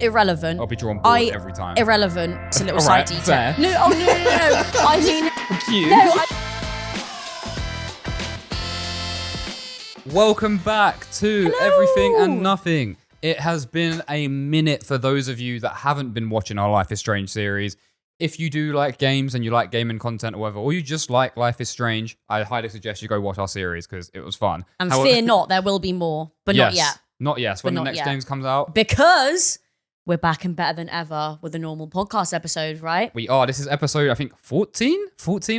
Irrelevant. I'll be drawn board every time. Irrelevant. It's a little All side right, detail. fair. No, oh, no. I mean, Cute. no. Welcome back to Hello. Everything and Nothing. It has been a minute for those of you that haven't been watching our Life is Strange series. If you do like games and you like gaming content or whatever, or you just like Life is Strange, I highly suggest you go watch our series because it was fun. And fear not, there will be more, but not yet. Not yet. When the next games comes out. Because we're back and better than ever with a normal podcast episode, right? We are. This is episode, I think, 14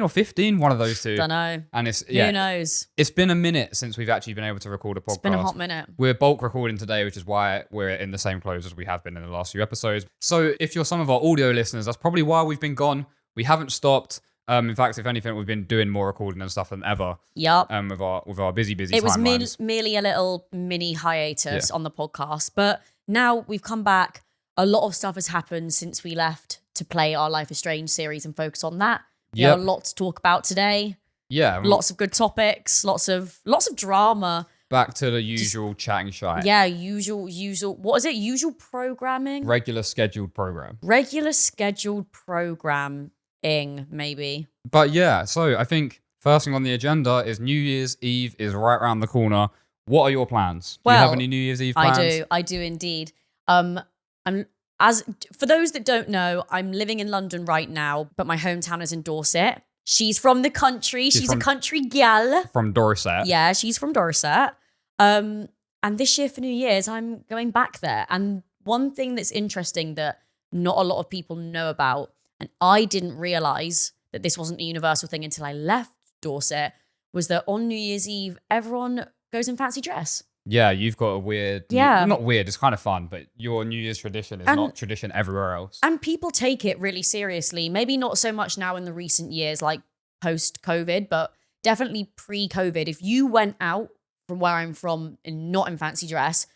or 15, one of those two. Don't know. And it's, Who knows? It's been a minute since we've actually been able to record a podcast. It's been a hot minute. We're bulk recording today, which is why we're in the same clothes as we have been in the last few episodes. So if you're some of our audio listeners, that's probably why we've been gone. We haven't stopped. In fact, if anything, we've been doing more recording and stuff than ever. Yup. With our busy It was timelines. merely a little mini hiatus on the podcast. But now we've come back. A lot of stuff has happened since we left to play our Life is Strange series and focus on that. We have a lot to talk about today. Yeah. Lots of good topics. Lots of drama. Back to the usual chatting shite. Yeah, usual. What is it? Usual programming? Regular scheduled program. Regular scheduled programming, maybe. But yeah, so I think first thing on the agenda is New Year's Eve is right around the corner. What are your plans? Do you have any New Year's Eve plans? I do indeed. For those that don't know, I'm living in London right now, but my hometown is in Dorset. She's from the country. She's a country gal. From Dorset. Yeah, she's from Dorset. And this year for New Year's, I'm going back there. And one thing that's interesting that not a lot of people know about, and I didn't realize that this wasn't a universal thing until I left Dorset, was that on New Year's Eve, everyone goes in fancy dress. Yeah, you've got a weird... Yeah. Not weird, it's kind of fun, but your New Year's tradition is not tradition everywhere else. And people take it really seriously. Maybe not so much now in the recent years, like post-COVID, but definitely pre-COVID. If you went out from where I'm from and not in fancy dress,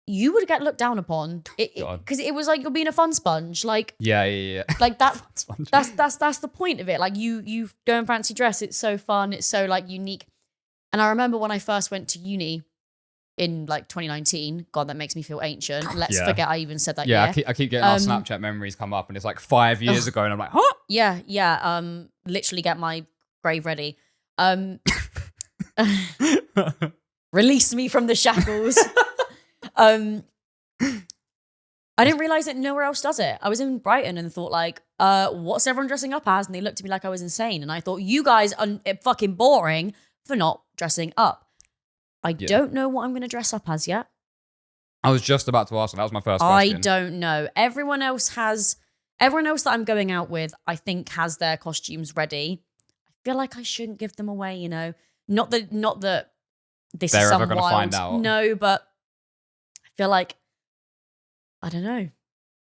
you would get looked down upon. Because it was like you're being a fun sponge. Like Yeah. Like that. that's the point of it. Like you go in fancy dress. It's so fun. It's so like unique. And I remember when I first went to uni in like 2019. God, that makes me feel ancient. Let's forget I even said that. Yeah, I keep getting our Snapchat memories come up, and it's like 5 years ago, and I'm like, huh? Yeah. Literally get my grave ready. Release me from the shackles. I didn't realize that nowhere else does it. I was in Brighton and thought like, what's everyone dressing up as? And they looked at me like I was insane. And I thought, you guys are fucking boring for not dressing up. I don't know what I'm going to dress up as yet. I was just about to ask, and that was my first question. I don't know. Everyone else that I'm going out with, I think has their costumes ready. I feel like I shouldn't give them away, you know. Not that this They're is some ever gonna wild. find out. No, but I feel like, I don't know.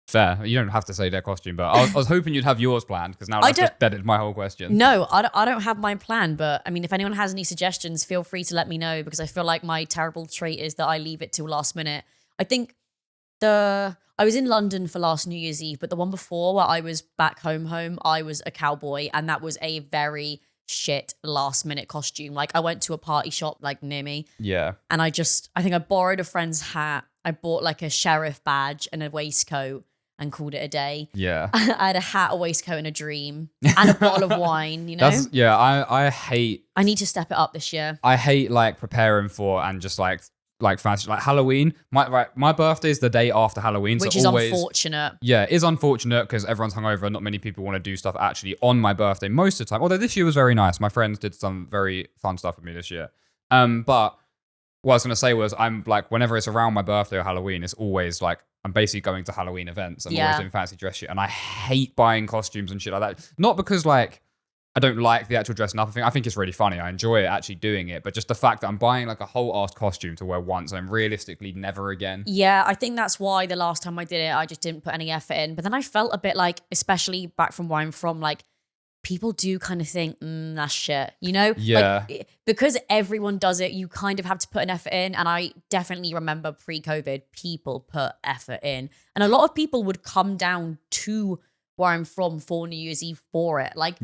Fair. You don't have to say their costume, but I was hoping you'd have yours planned, because now that's just deaded my whole question. No, I don't have my plan, but I mean, if anyone has any suggestions, feel free to let me know, because I feel like my terrible trait is that I leave it till last minute. I think I was in London for last New Year's Eve, but the one before where I was back home, I was a cowboy, and that was a very shit last minute costume. Like I went to a party shop like near me. Yeah. And I think I borrowed a friend's hat. I bought like a sheriff badge and a waistcoat and called it a day. Yeah. I had a hat, a waistcoat, and a dream, and a bottle of wine, you know? I hate... I need to step it up this year. I hate like preparing for and just like fancy, like Halloween. My birthday is the day after Halloween. Which so is always, unfortunate. Yeah, it is unfortunate because everyone's hungover and not many people want to do stuff actually on my birthday most of the time. Although this year was very nice. My friends did some very fun stuff with me this year. But what I was going to say was I'm like, whenever it's around my birthday or Halloween, it's always like, I'm basically going to Halloween events. I'm always doing fancy dress shit. And I hate buying costumes and shit like that. Not because like, I don't like the actual dressing up thing. I think it's really funny. I enjoy it actually doing it. But just the fact that I'm buying like a whole ass costume to wear once and realistically never again. Yeah, I think that's why the last time I did it, I just didn't put any effort in. But then I felt a bit like, especially back from where I'm from, like people do kind of think, that's shit, you know? Yeah. Like, because everyone does it, you kind of have to put an effort in. And I definitely remember pre-COVID, people put effort in. And a lot of people would come down to where I'm from for New Year's Eve for it. Like,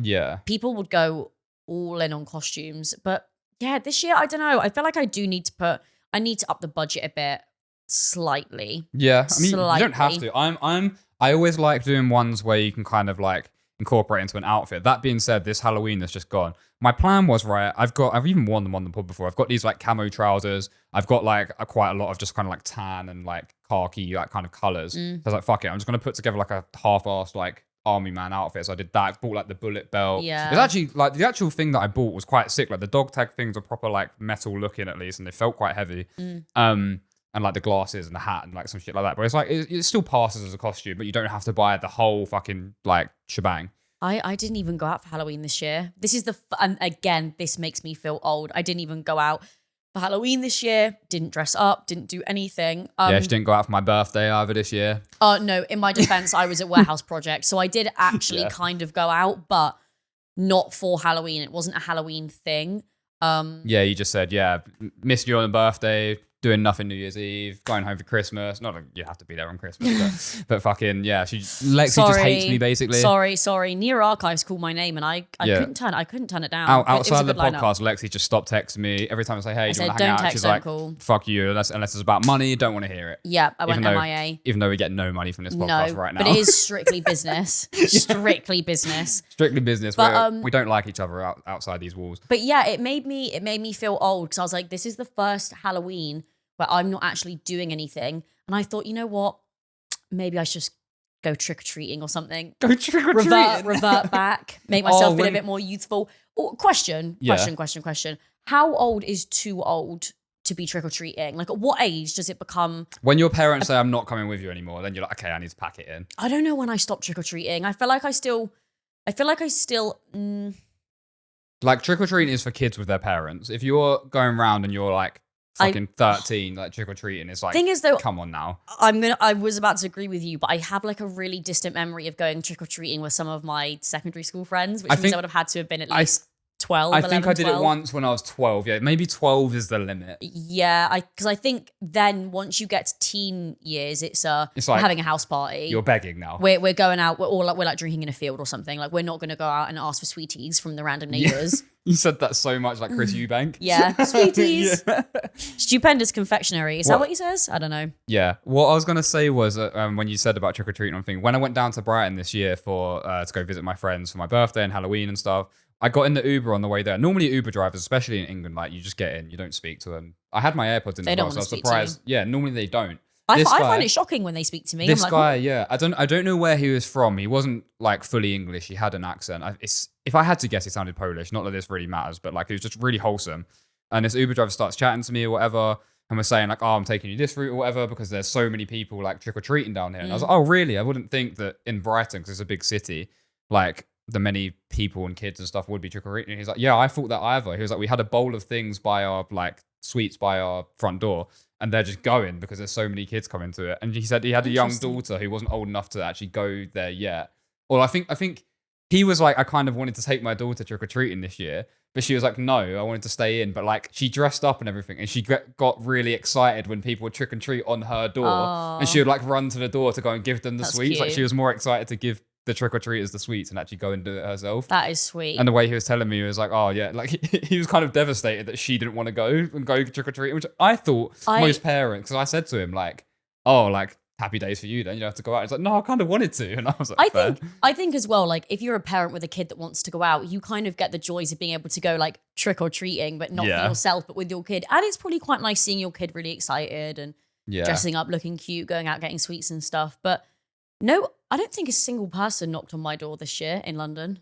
people would go all in on costumes. But yeah, this year, I don't know. I feel like I need to up the budget a bit slightly. Yeah, I mean, you don't have Slightly. to. I always like doing ones where you can kind of like incorporate into an outfit. That being said, this Halloween that's just gone. My plan was, right, I've even worn them on the pod before. I've got these like camo trousers. I've got like quite a lot of just kind of like tan and like khaki like kind of colors. So I was like, fuck it, I'm just gonna put together like a half-assed like army man outfit. So I did that. Bought like the bullet belt. Yeah. It's actually like the actual thing that I bought was quite sick. Like the dog tag things are proper like metal looking at least, and they felt quite heavy. And like the glasses and the hat and like some shit like that. But it's like, it still passes as a costume, but you don't have to buy the whole fucking like shebang. I didn't even go out for Halloween this year. This is and again, this makes me feel old. I didn't even go out for Halloween this year. Didn't dress up. Didn't do anything. Yeah, she didn't go out for my birthday either this year. Oh no, in my defense, I was at Warehouse Project. So I did actually kind of go out, but not for Halloween. It wasn't a Halloween thing. Yeah, you just said, yeah, missed you on the birthday, doing nothing New Year's Eve, going home for Christmas. Not like you have to be there on Christmas, but fucking, yeah, Lexie just hates me basically. Sorry. Near Archives called my name and I couldn't turn it down. Outside of the podcast, Lexie just stopped texting me. Every time I say, hey, do you want to hang out? She's like, fuck you, unless it's about money, don't want to hear it. Yeah, I went MIA. Even though we get no money from this podcast right now. But it is strictly business. Strictly business. Strictly business. But, we don't like each other outside these walls. But yeah, it made me feel old because I was like, this is the first Halloween where I'm not actually doing anything. And I thought, you know what? Maybe I should just go trick-or-treating or something. Go trick-or-treating. Revert back. Make myself feel a bit more youthful. Question. How old is too old to be trick-or-treating? Like, at what age does it become... When your parents say, I'm not coming with you anymore, then you're like, okay, I need to pack it in. I don't know when I stopped trick-or-treating. I feel like I still... Like, trick-or-treating is for kids with their parents. If you're going around and you're like, fucking 13, like trick-or-treating, it's like, thing is though, come on now. I was about to agree with you, but I have like a really distant memory of going trick-or-treating with some of my secondary school friends, which means I would have had to have been at least 12, I think I did it once when I was 12. Yeah, maybe 12 is the limit. Yeah, because I think then once you get to teen years, it's like we're having a house party. You're begging now. We're going out. We're like drinking in a field or something. Like we're not going to go out and ask for sweeties from the random neighbors. Yeah. You said that so much, like Chris Eubank. Yeah, sweeties. Yeah. Stupendous confectionery. Is that what he says? I don't know. Yeah. What I was going to say was when you said about trick-or-treating on thing, when I went down to Brighton this year to go visit my friends for my birthday and Halloween and stuff, I got in the Uber on the way there. Normally Uber drivers, especially in England, like you just get in, you don't speak to them. I had my AirPods in they as well, so I was surprised. Yeah, normally they don't. I find it shocking when they speak to me. This guy, yeah, I don't know where he was from. He wasn't like fully English. He had an accent. If I had to guess, he sounded Polish. Not that this really matters, but like he was just really wholesome. And this Uber driver starts chatting to me or whatever, and we're saying like, "Oh, I'm taking you this route or whatever because there's so many people like trick or treating down here." And I was like, "Oh, really? I wouldn't think that in Brighton, because it's a big city, like the many people and kids and stuff would be trick or treating." He's like, "Yeah, I thought that either." He was like, "We had a bowl of things by our like sweets by our front door." And they're just going because there's so many kids coming to it. And he said he had a young daughter who wasn't old enough to actually go there yet. Or I think he was like, I kind of wanted to take my daughter trick-or-treating this year. But she was like, no, I wanted to stay in. But like she dressed up and everything. And she got really excited when people would trick-and-treat on her door. Aww. And she would like run to the door to go and give them the sweets. Cute. Like she was more excited to give the trick-or-treaters the sweets and actually go and do it herself. That is sweet. And the way he was telling me, he was like, oh yeah, like he was kind of devastated that she didn't want to go trick-or-treating, which I thought most parents, because I said to him like, oh, like happy days for you then, you don't have to go out. He's like, no, I kind of wanted to. And I was like, I think as well, like if you're a parent with a kid that wants to go out, you kind of get the joys of being able to go like trick-or-treating, but not for yourself, but with your kid. And it's probably quite nice seeing your kid really excited and dressing up, looking cute, going out, getting sweets and stuff. But no, I don't think a single person knocked on my door this year in London.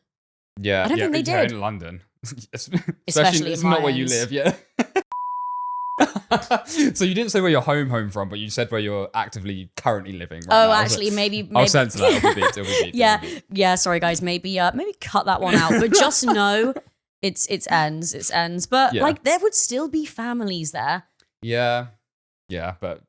Yeah, I don't think they did. In London, especially it's in not where you live. Yeah. So you didn't say where you're home from, but you said where you're actively currently living. Right now. Actually, maybe I'll censor that. It'll be beat. Yeah. Sorry, guys. Maybe cut that one out. But just know it's ends. But like there would still be families there. Yeah, but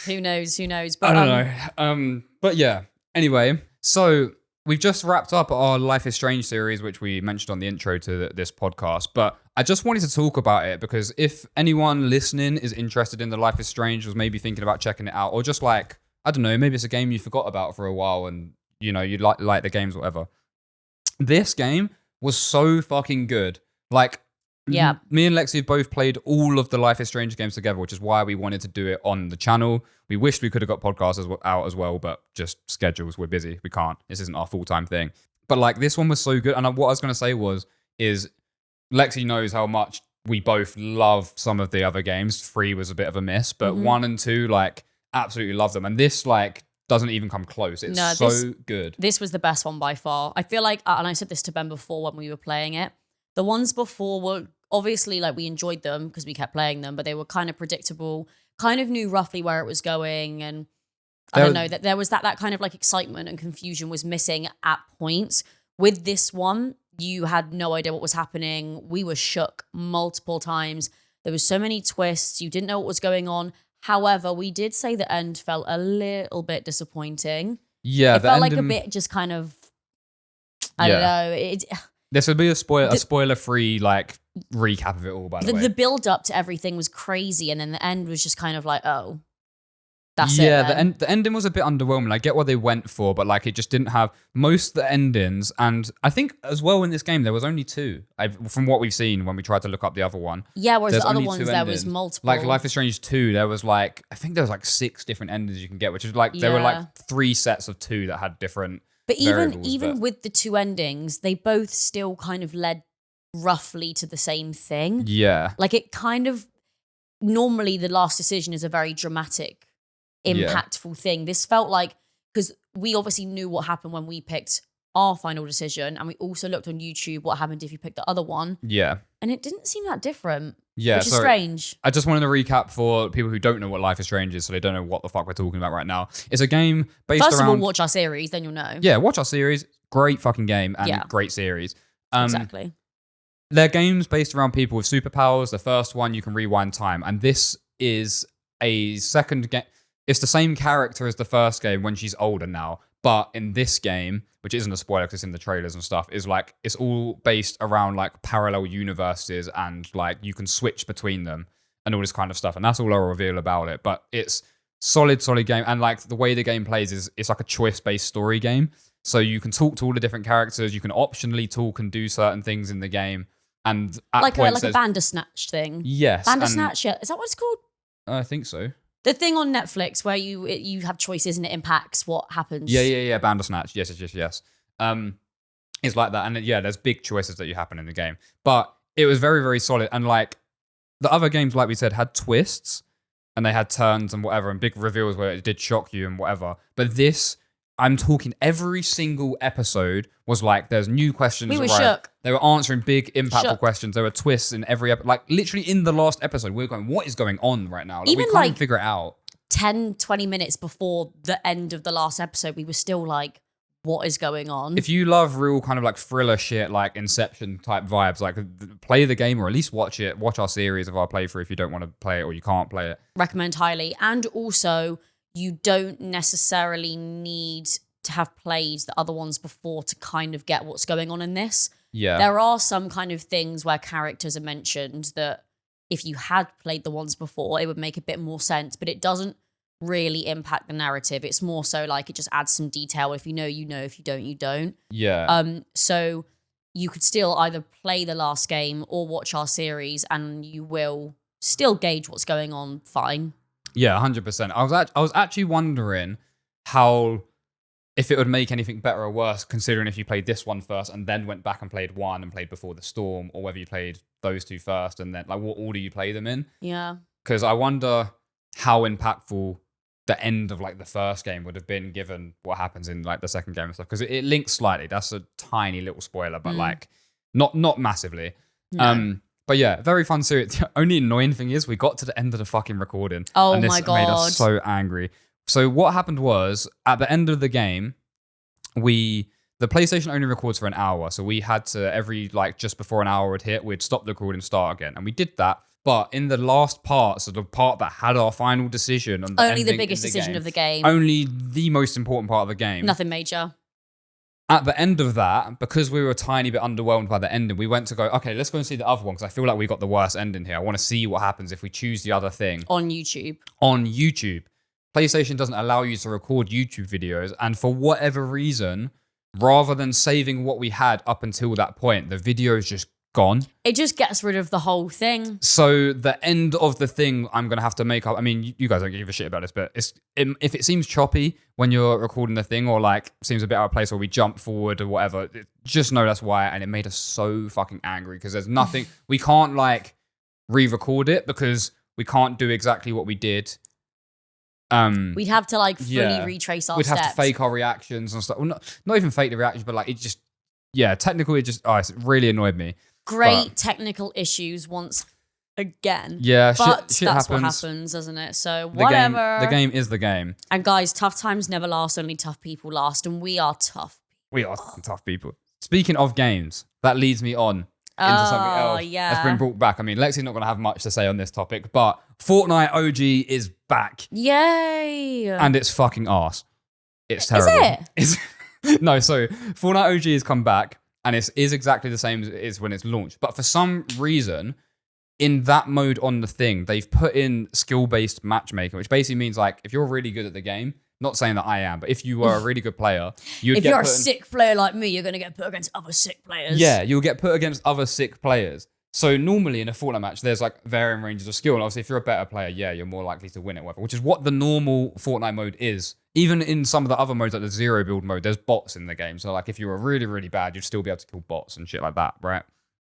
who knows? But I don't know. But yeah. Anyway, so we've just wrapped up our Life is Strange series, which we mentioned on the intro to this podcast. But I just wanted to talk about it because if anyone listening is interested in the Life is Strange, was maybe thinking about checking it out, or just like, I don't know, maybe it's a game you forgot about for a while and you know you like the games, or whatever. This game was so fucking good. Like Yeah. Me and Lexie have both played all of the Life is Strange games together, which is why we wanted to do it on the channel. We wished we could have got podcasts out as well, but just schedules. We're busy. We can't. This isn't our full-time thing. But like this one was so good. And what I was going to say is Lexie knows how much we both love some of the other games. 3 was a bit of a miss, but 1 and 2, like, absolutely love them. And this, like, doesn't even come close. It's good. This was the best one by far. I feel like, and I said this to Ben before when we were playing it, the ones before were obviously, like, we enjoyed them because we kept playing them, but they were kind of predictable, kind of knew roughly where it was going. And I don't know, that there was that kind of like excitement and confusion was missing at points. With this one, you had no idea what was happening. We were shook multiple times. There was so many twists. You didn't know what was going on. However, we did say the end felt a little bit disappointing. Yeah, it felt like a bit just kind of, I don't know. This would be a spoiler-free like recap of it all. By the way, the build up to everything was crazy, and then the end was just kind of like, oh, that's it. Yeah, the ending was a bit underwhelming. I get what they went for, but like it just didn't have most of the endings. And I think as well in this game there was only 2. From what we've seen when we tried to look up the other one. Yeah, whereas the other ones there was multiple. Like Life is Strange 2, there was like I think there was like 6 different endings you can get, which is like there were like 3 sets of 2 that had different. But even with the 2 endings, they both still kind of led roughly to the same thing. Yeah, like it kind of normally the last decision is a very dramatic, impactful thing. This felt like, because we obviously knew what happened when we picked our final decision, and we also looked on YouTube what happened if you picked the other one. Yeah, and it didn't seem that different. Yeah, which is strange. I just wanted to recap for people who don't know what Life is Strange is, so they don't know what the fuck we're talking about right now. It's a game based around... First of all, watch our series, then you'll know. Yeah, watch our series. Great fucking game and great series. Exactly. They're games based around people with superpowers. The first one, you can rewind time. And this is a second game. It's the same character as the first game when she's older now. But in this game, which isn't a spoiler because it's in the trailers and stuff, is like it's all based around like parallel universes and like you can switch between them and all this kind of stuff. And that's all I'll reveal about it. But it's solid game. And like the way the game plays is it's like a choice-based story game. So you can talk to all the different characters. You can optionally talk and do certain things in the game. And at like points, a Bandersnatch thing. Yes. Bandersnatch, yeah. Is that what it's called? I think so. The thing on Netflix where you have choices and it impacts what happens. Yeah. Bandersnatch. Yes. It's like that. And yeah, there's big choices that you happen in the game. But it was very, very solid. And like the other games, like we said, had twists and they had turns and whatever and big reveals where it did shock you and whatever. But this, I'm talking every single episode was like, there's new questions. We were shook. They were answering big, impactful questions. There were twists in every episode. Like, literally in the last episode, we were going, what is going on right now? Like, even we can't even figure it out. 10, 20 minutes before the end of the last episode, we were still like, what is going on? If you love real kind of like thriller shit, like Inception type vibes, like play the game or at least watch it. Watch our series of our playthrough if you don't want to play it or you can't play it. Recommend highly. And also, you don't necessarily need to have played the other ones before to kind of get what's going on in this. Yeah. There are some kind of things where characters are mentioned that if you had played the ones before, it would make a bit more sense, but it doesn't really impact the narrative. It's more so like it just adds some detail. If you know, you know. If you don't, you don't. Yeah. So you could still either play the last game or watch our series and you will still gauge what's going on fine. Yeah, 100%. I was actually wondering how... if it would make anything better or worse, considering if you played this one first and then went back and played one and played Before the Storm, or whether you played those two first and then, like, what order you play them in. Yeah. Because I wonder how impactful the end of, like, the first game would have been given what happens in, like, the second game and stuff. Because it links slightly. That's a tiny little spoiler, but, like, not massively. No. But yeah, very fun series. The only annoying thing is we got to the end of the fucking recording. Oh, and this my God. made us so angry. So what happened was, at the end of the game, the PlayStation only records for an hour. So we had to, just before an hour would hit, we'd stop the recording and start again. And we did that. But in the last part, so the part that had our final decision on the only the biggest decision of the game. Only the most important part of the game. Nothing major. At the end of that, because we were a tiny bit underwhelmed by the ending, we went to go, okay, let's go and see the other one because I feel like we got the worst ending here. I want to see what happens if we choose the other thing. On YouTube. PlayStation doesn't allow you to record YouTube videos, and for whatever reason, rather than saving what we had up until that point, the videos just gone. It just gets rid of the whole thing. So the end of the thing, I'm going to have to make up. I mean, you guys don't give a shit about this, but if it seems choppy when you're recording the thing, or like seems a bit out of place, or we jump forward or whatever, just know that's why. And it made us so fucking angry because there's nothing, we can't like re-record it because we can't do exactly what we did. We'd have to like fully retrace our steps. We'd have to fake our reactions and stuff. Well, not even fake the reactions, but like it just, technically it just, it really annoyed me. Great technical issues once again. Yeah, but shit that's happens. what happens, doesn't it? So whatever. The game is the game. And guys, tough times never last, only tough people last. And we are tough. We are tough people. Speaking of games, that leads me on into something else that's been brought back. I mean, Lexi's not going to have much to say on this topic, but Fortnite OG is back. Yay. And it's fucking arse. It's terrible. Is it? No, so Fortnite OG has come back. And it is exactly the same as it is when it's launched. But for some reason, in that mode on the thing, they've put in skill-based matchmaking, which basically means like if you're really good at the game, not saying that I am, but if you were a really good player, if you're a sick player like me, you're going to get put against other sick players. Yeah, you'll get put against other sick players. So normally in a Fortnite match, there's like varying ranges of skill. And obviously, if you're a better player, you're more likely to win it, whatever, which is what the normal Fortnite mode is. Even in some of the other modes, like the zero build mode, there's bots in the game. So like if you were really, really bad, you'd still be able to kill bots and shit like that, right?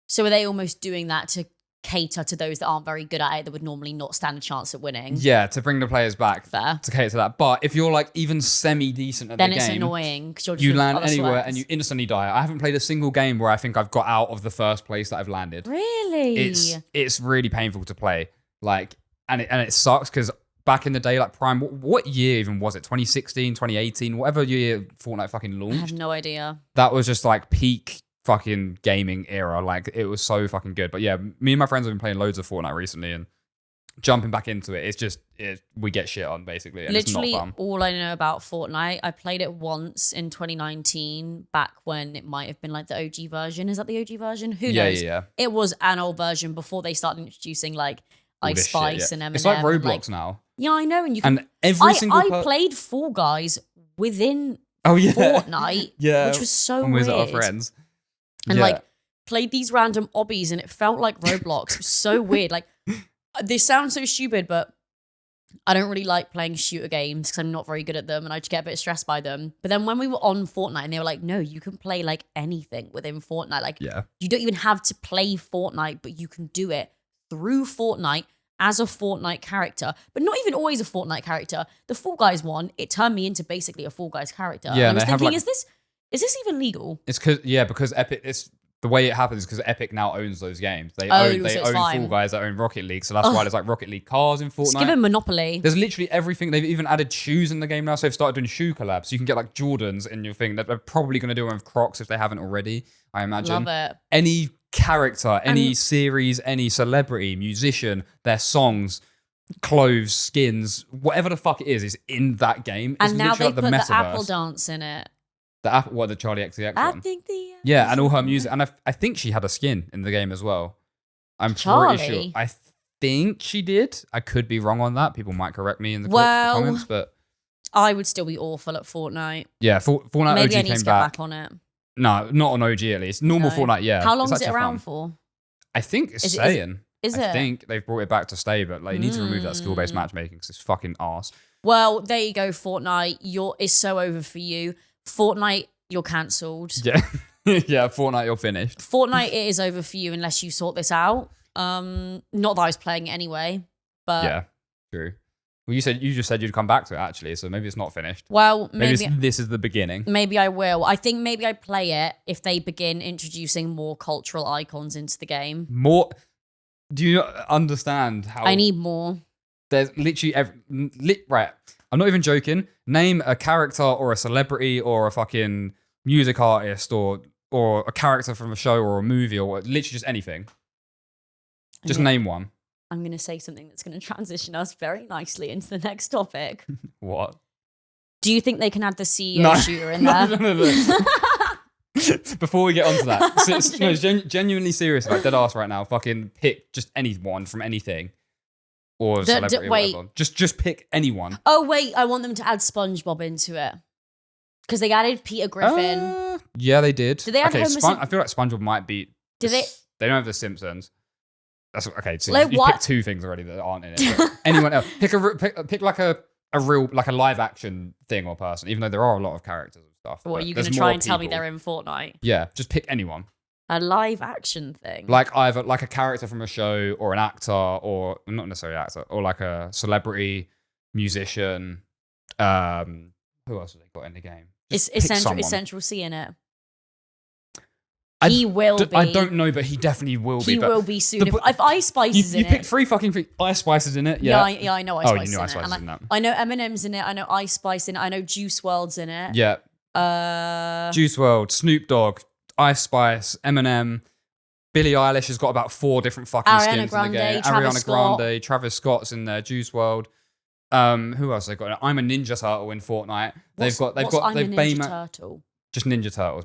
So are they almost doing that to cater to those that aren't very good at it, that would normally not stand a chance at winning? Yeah, to bring the players back. Fair. To cater to that. But if you're like even semi-decent at the game, then it's annoying because you land anywhere and you instantly die. I haven't played a single game where I think I've got out of the first place that I've landed. Really? It's really painful to play. Like, and it sucks because back in the day, like Prime, what year even was it? 2016, 2018, whatever year Fortnite fucking launched. I have no idea. That was just like peak fucking gaming era. Like it was so fucking good. But yeah, me and my friends have been playing loads of Fortnite recently and jumping back into it. It's just, we get shit on basically. And literally it's not fun. All I know about Fortnite, I played it once in 2019, back when it might have been like the OG version. Is that the OG version? Who knows? Yeah. It was an old version before they started introducing like Ice Spice and M&M. It's like Roblox now. Yeah, I know. And you can. And every single. I played Fall Guys within Fortnite, which was so weird. With our friends, and like played these random obbies, and it felt like Roblox. It was so weird. Like this sounds so stupid, but I don't really like playing shooter games because I'm not very good at them, and I just get a bit stressed by them. But then when we were on Fortnite, and they were like, "No, you can play like anything within Fortnite. Like, you don't even have to play Fortnite, but you can do it through Fortnite." As a Fortnite character, but not even always a Fortnite character. The Fall Guys one, it turned me into basically a Fall Guys character. Yeah, and I was thinking, is this even legal? It's because Epic. It's the way it happens is because Epic now owns those games. They own Fall Guys, they own Rocket League, so that's why there's like Rocket League cars in Fortnite. Just give them Monopoly. There's literally everything. They've even added shoes in the game now, so they've started doing shoe collabs. So you can get like Jordans in your thing. They're probably going to do one with Crocs if they haven't already. I imagine. Love it. Any character, any series, any celebrity, musician, their songs, clothes, skins, whatever the fuck it is in that game. And now they like put the Apple dance in it. The Apple, the Charlie XCX one? I think and all her music. And I think she had a skin in the game as well. I'm Charlie? pretty sure. I think she did. I could be wrong on that. People might correct me in the comments, but I would still be awful at Fortnite. Yeah, Fortnite Maybe OG I need came to get back on it. No, not on OG at least. Normal Fortnite, yeah. How long is it around for? I think it's staying. Is it? I think they've brought it back to stay, but like you need to remove that skill-based matchmaking because it's fucking arse. Well, there you go, Fortnite. It's so over for you. Fortnite, you're cancelled. Yeah. Yeah, Fortnite, you're finished. Fortnite, it is over for you unless you sort this out. Not that I was playing it anyway, but yeah, true. Well, you just said you'd come back to it actually, so maybe it's not finished. Well, maybe this is the beginning. Maybe I will. I think maybe I play it if they begin introducing more cultural icons into the game. More? Do you understand how? I need more. There's literally right. I'm not even joking. Name a character or a celebrity or a fucking music artist or a character from a show or a movie or literally just anything. Just name one. I'm going to say something that's going to transition us very nicely into the next topic. What? Do you think they can add the CEO shooter in there? No. Before we get onto that, genuinely serious, like dead ass right now. Fucking pick just anyone from anything, or celebrity. Wait, or whatever. Just pick anyone. Oh wait, I want them to add SpongeBob into it because they added Peter Griffin. Yeah, they did. Did they add I feel like SpongeBob might be. Did they? They don't have The Simpsons. That's okay. So Like, you what? picked 2 things already that aren't in it. But anyone else? Pick like a real like a live action thing or person. Even though there are a lot of characters and stuff. What, are but you there's going to try more and tell me people. they're in Fortnite? Yeah, just pick anyone. A live action thing? Like either like a character from a show or an actor or not necessarily an actor or like a celebrity, musician. Who else have they got in the game? Is Just pick someone. Central C in it? I He will be. I don't know, but he definitely will be. He but will be soon. If Ice Spice is in you it. picked 3 fucking things. Ice Spice is in it. Yeah, Yeah. I know Ice Spice. You knew in Ice it. Spice And is in that. I know Eminem's in it. I know Ice Spice in it. I know Juice WRLD's in it. Yeah. Juice WRLD, Snoop Dogg, Ice Spice, Eminem. Billie Eilish has got about 4 different fucking Ariana skins Grande, in the game. Travis Ariana Scott. Grande, Travis Scott's in there. Juice WRLD. Who else they got? I'm a Ninja Turtle in Fortnite. What's I'm a Ninja Turtle? Just Ninja Turtles.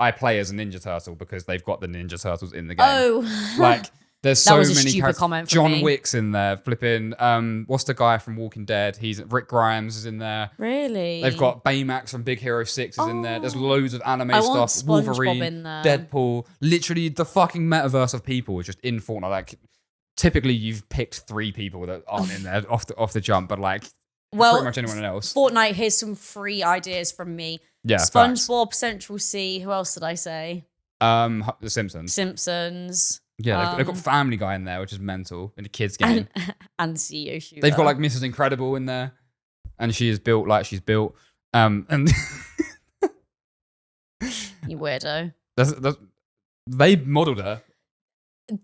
I play as a Ninja Turtle because they've got the Ninja Turtles in the game. Oh, Like there's That so was a many stupid characters. comment from John me. Wick's in there. Flipping. What's the guy from Walking Dead? He's Rick Grimes is in there. really? They've got Baymax from Big Hero 6 is in there. There's loads of anime I want stuff. SpongeBob Wolverine, in there. Deadpool. Literally, the fucking metaverse of people is just in Fortnite. Like, typically, you've picked 3 people that aren't in there off the jump, but like, pretty much anyone else. Fortnite. Here's some free ideas from me. Yeah, SpongeBob, Central C. Who else did I say? The Simpsons. Simpsons. Yeah, they've got Family Guy in there, which is mental in a kids game. And CEO Shooter. They've got like Mrs. Incredible in there, and she is built like she's built. And You weirdo. they modelled her.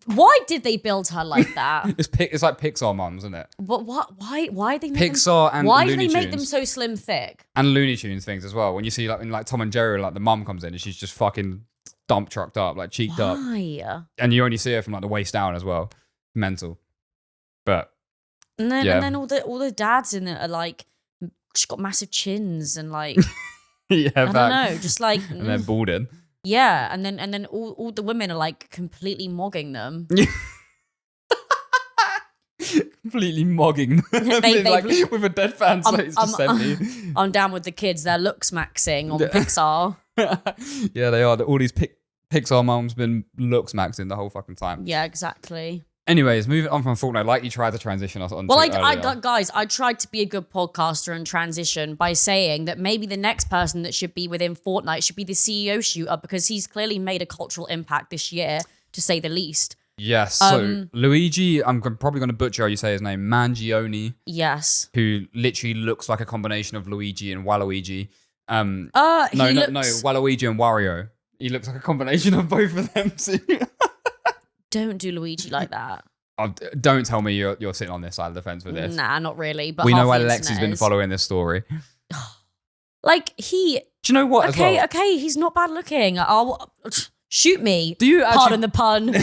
Why did they build her like that? It's like Pixar mums, isn't it? But what? Why they make Pixar them, and why Looney do they make them Tunes. so slim thick? And Looney Tunes things as well. When you see like in like Tom and Jerry, like the mum comes in and she's just fucking dump trucked up, like cheeked up, Why? and you only see her from like the waist down as well. Mental. But And then Yeah. and then all the dads in it are like just got massive chins and like yeah, I don't know, just like and then balding. yeah, and then all the women are like completely mogging them. Completely mogging. Like, with a deadpan face to send me. I'm down with the kids. They're looks maxing on Pixar. Yeah, they are. All these Pixar mums been looks maxing the whole fucking time. Yeah, exactly. Anyways, moving on from Fortnite, like you tried to transition us on. Well, earlier. guys, I tried to be a good podcaster and transition by saying that maybe the next person that should be within Fortnite should be the CEO Shooter because he's clearly made a cultural impact this year, to say the least. Yes. So Luigi, I'm probably going to butcher how you say his name, Mangione, Yes. who literally looks like a combination of Luigi and Waluigi. No, Waluigi and Wario. He looks like a combination of both of them. Don't do Luigi like that. Don't tell me you're sitting on this side of the fence with this. Nah, not really. But We know half why the Lexi's internet been is. following this story. Like Do you know what? as well? Okay, he's not bad looking. I'll shoot me. Do you actually? Pardon the pun.